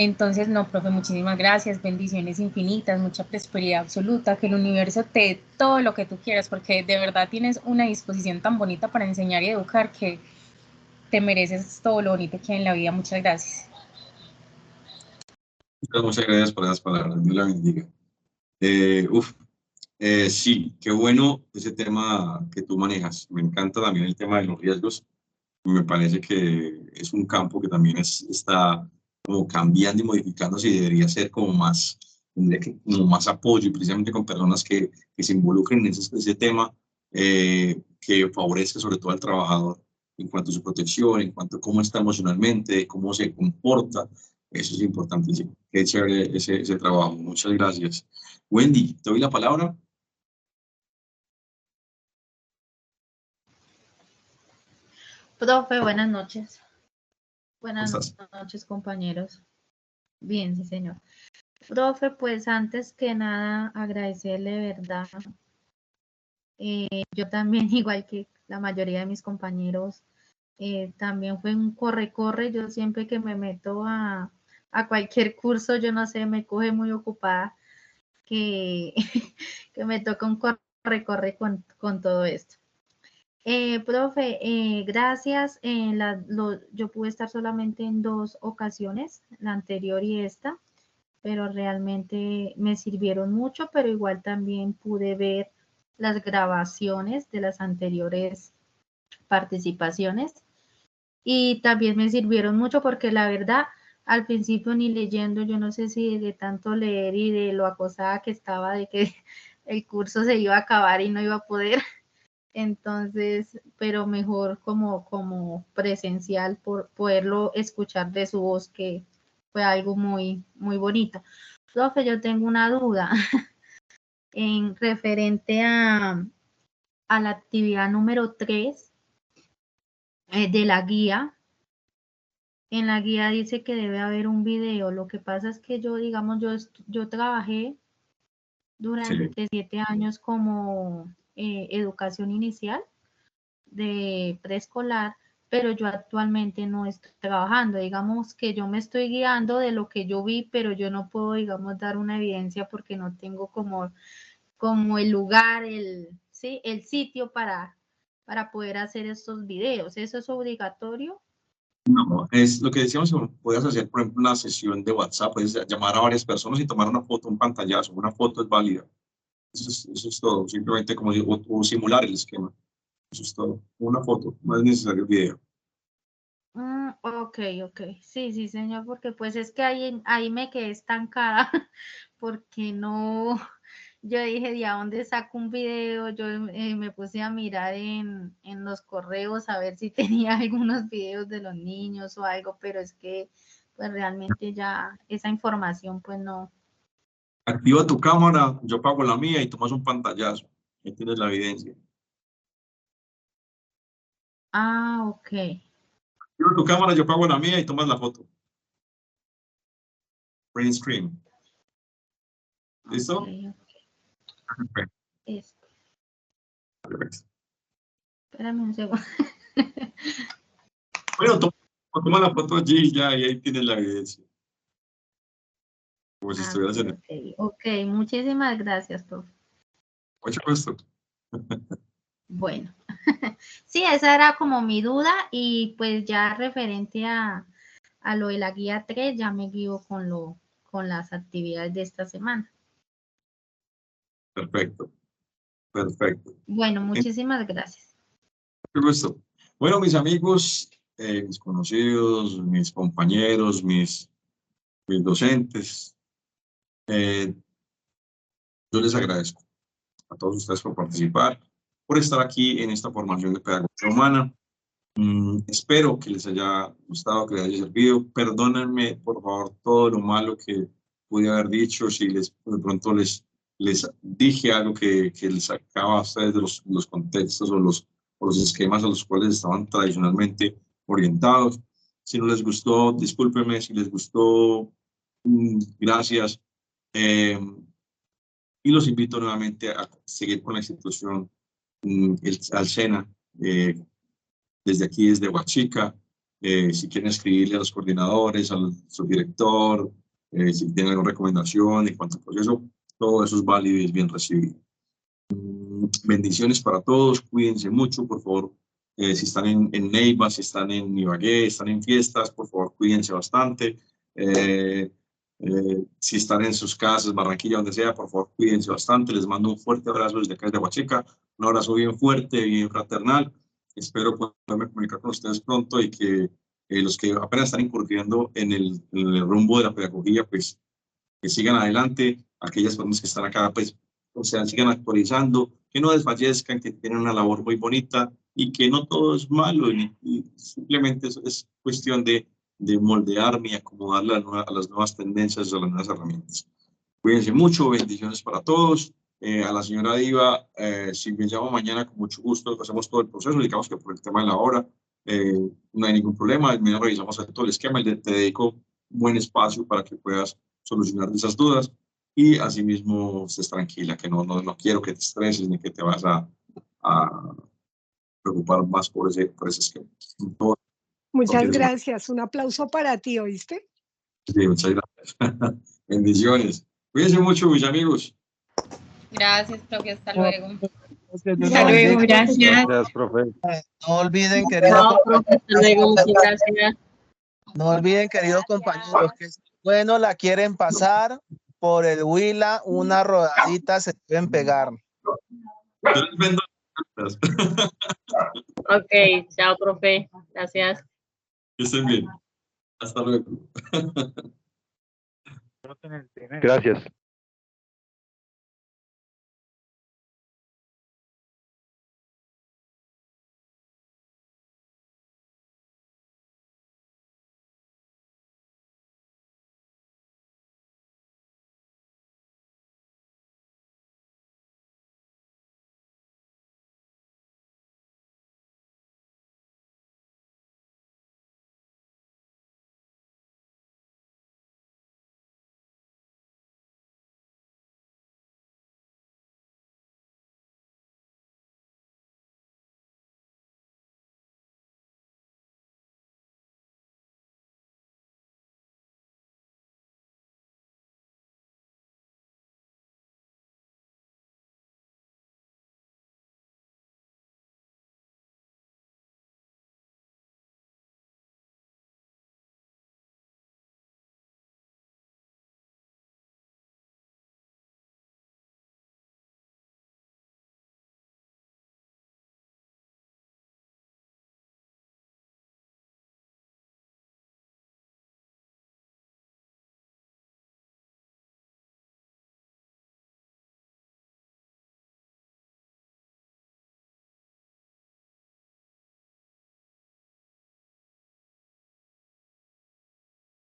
Entonces, no, profe, muchísimas gracias, bendiciones infinitas, mucha prosperidad absoluta, que el universo te dé todo lo que tú quieras, porque de verdad tienes una disposición tan bonita para enseñar y educar que te mereces todo lo bonito que hay en la vida. Muchas gracias.
Muchas gracias por esas palabras, Dios la bendiga. Sí, qué bueno ese tema que tú manejas. Me encanta también el tema de los riesgos. Me parece que es un campo que también está como cambiando y modificándose y debería ser como más, como más apoyo, y precisamente con personas que se involucren en ese tema, que favorezca sobre todo al trabajador en cuanto a su protección, en cuanto a cómo está emocionalmente, cómo se comporta. Eso es importantísimo. Qué chévere ese trabajo. Muchas gracias. Wendy, te doy la palabra.
Profe, buenas noches. Buenas noches, compañeros. Bien, sí, señor. Profe, pues antes que nada, agradecerle de verdad. Yo también, igual que la mayoría de mis compañeros, también fue un corre-corre. Yo siempre que me meto a cualquier curso, yo no sé, me coge muy ocupada, que me toca un corre-corre con todo esto. Profe, gracias. Yo pude estar solamente en 2 ocasiones, la anterior y esta, pero realmente me sirvieron mucho, pero igual también pude ver las grabaciones de las anteriores participaciones y también me sirvieron mucho porque la verdad, al principio ni leyendo, yo no sé si de tanto leer y de lo acosada que estaba de que el curso se iba a acabar y no iba a poder. Entonces, pero mejor como presencial por poderlo escuchar de su voz, que fue algo muy, muy bonito. Profe, yo tengo una duda en referente a la actividad número 3 de la guía. En la guía dice que debe haber un video. Lo que pasa es que yo, digamos, yo trabajé durante 7 años como educación inicial de preescolar, pero yo actualmente no estoy trabajando. Digamos que yo me estoy guiando de lo que yo vi, pero yo no puedo, digamos, dar una evidencia porque no tengo como el lugar, el sitio para poder hacer estos videos. ¿Eso es obligatorio?
No, es lo que decíamos, puedes hacer, por ejemplo, una sesión de WhatsApp, puedes llamar a varias personas y tomar una foto, un pantallazo, una foto es válida. Eso es todo, simplemente como o simular el esquema. Eso es todo, una foto, no es necesario el video.
Ok, ok. Sí, sí, señor, porque pues es que ahí me quedé estancada, porque no, yo dije, ¿de a dónde saco un video? Yo me puse a mirar en los correos a ver si tenía algunos videos de los niños o algo, pero es que pues realmente ya esa información pues no.
Activa tu cámara, yo apago la mía y tomas un pantallazo. Ahí tienes la evidencia.
Ah, ok.
Activa tu cámara, yo apago la mía y tomas la foto. Print screen. ¿Listo?
Okay,
Perfecto. Perfecto.
Espérame un segundo.
Bueno, toma la foto allí ya y ahí tienes la evidencia. Como si estuvieras en el...
Ok, muchísimas gracias, profe.
Mucho gusto.
Bueno, sí, esa era como mi duda y pues ya referente a lo de la guía 3 ya me guío con las actividades de esta semana.
Perfecto. Perfecto.
Bueno, muchísimas gracias.
Mucho gusto. Bueno, mis amigos, mis conocidos, mis compañeros, mis docentes, yo les agradezco a todos ustedes por participar, por estar aquí en esta formación de pedagogía humana. Espero que les haya gustado, que les haya servido. Perdónenme, por favor, todo lo malo que pude haber dicho, si de pronto les dije algo que les sacaba a ustedes de los contextos o los esquemas a los cuales estaban tradicionalmente orientados. Si no les gustó, discúlpenme. Si les gustó, gracias. Y los invito nuevamente a seguir con la institución, al SENA, desde aquí, desde Huachica. Si quieren escribirle a los coordinadores, al subdirector, si tienen alguna recomendación en cuanto al proceso, todo eso es válido y es bien recibido. Bendiciones para todos, cuídense mucho, por favor. Si están en Neiva, si están en Ibagué, están en fiestas, por favor, cuídense bastante. Si están en sus casas, Barranquilla, donde sea, por favor, cuídense bastante. Les mando un fuerte abrazo desde acá, desde Huachica, un abrazo bien fuerte, bien fraternal. Espero poderme comunicar con ustedes pronto y que los que apenas están incurriendo en el rumbo de la pedagogía, pues que sigan adelante. Aquellas personas que están acá, pues, o sea, sigan actualizando, que no desfallezcan, que tienen una labor muy bonita y que no todo es malo y simplemente es cuestión de moldearme y acomodarle a las nuevas tendencias, a las nuevas herramientas. Cuídense mucho, bendiciones para todos. A la señora Diva, si me llama mañana, con mucho gusto, hacemos todo el proceso. Digamos que por el tema de la hora no hay ningún problema. Mañana revisamos todo el esquema y te dedico un buen espacio para que puedas solucionar esas dudas. Y asimismo, estés tranquila, que no quiero que te estreses ni que te vas a preocupar más por ese esquema.
Muchas gracias. Un aplauso para ti, ¿oíste?
Sí, muchas gracias. Bendiciones. Cuídense mucho, mis amigos.
Gracias, profe. Hasta luego.
Hasta luego, gracias.
Gracias, profe. No olviden, queridos No olviden, queridos compañeros, que si bueno la quieren pasar por el Huila, una rodadita se deben pegar.
Ok, chao, profe. Gracias.
Que estén bien. Hasta luego.
Gracias.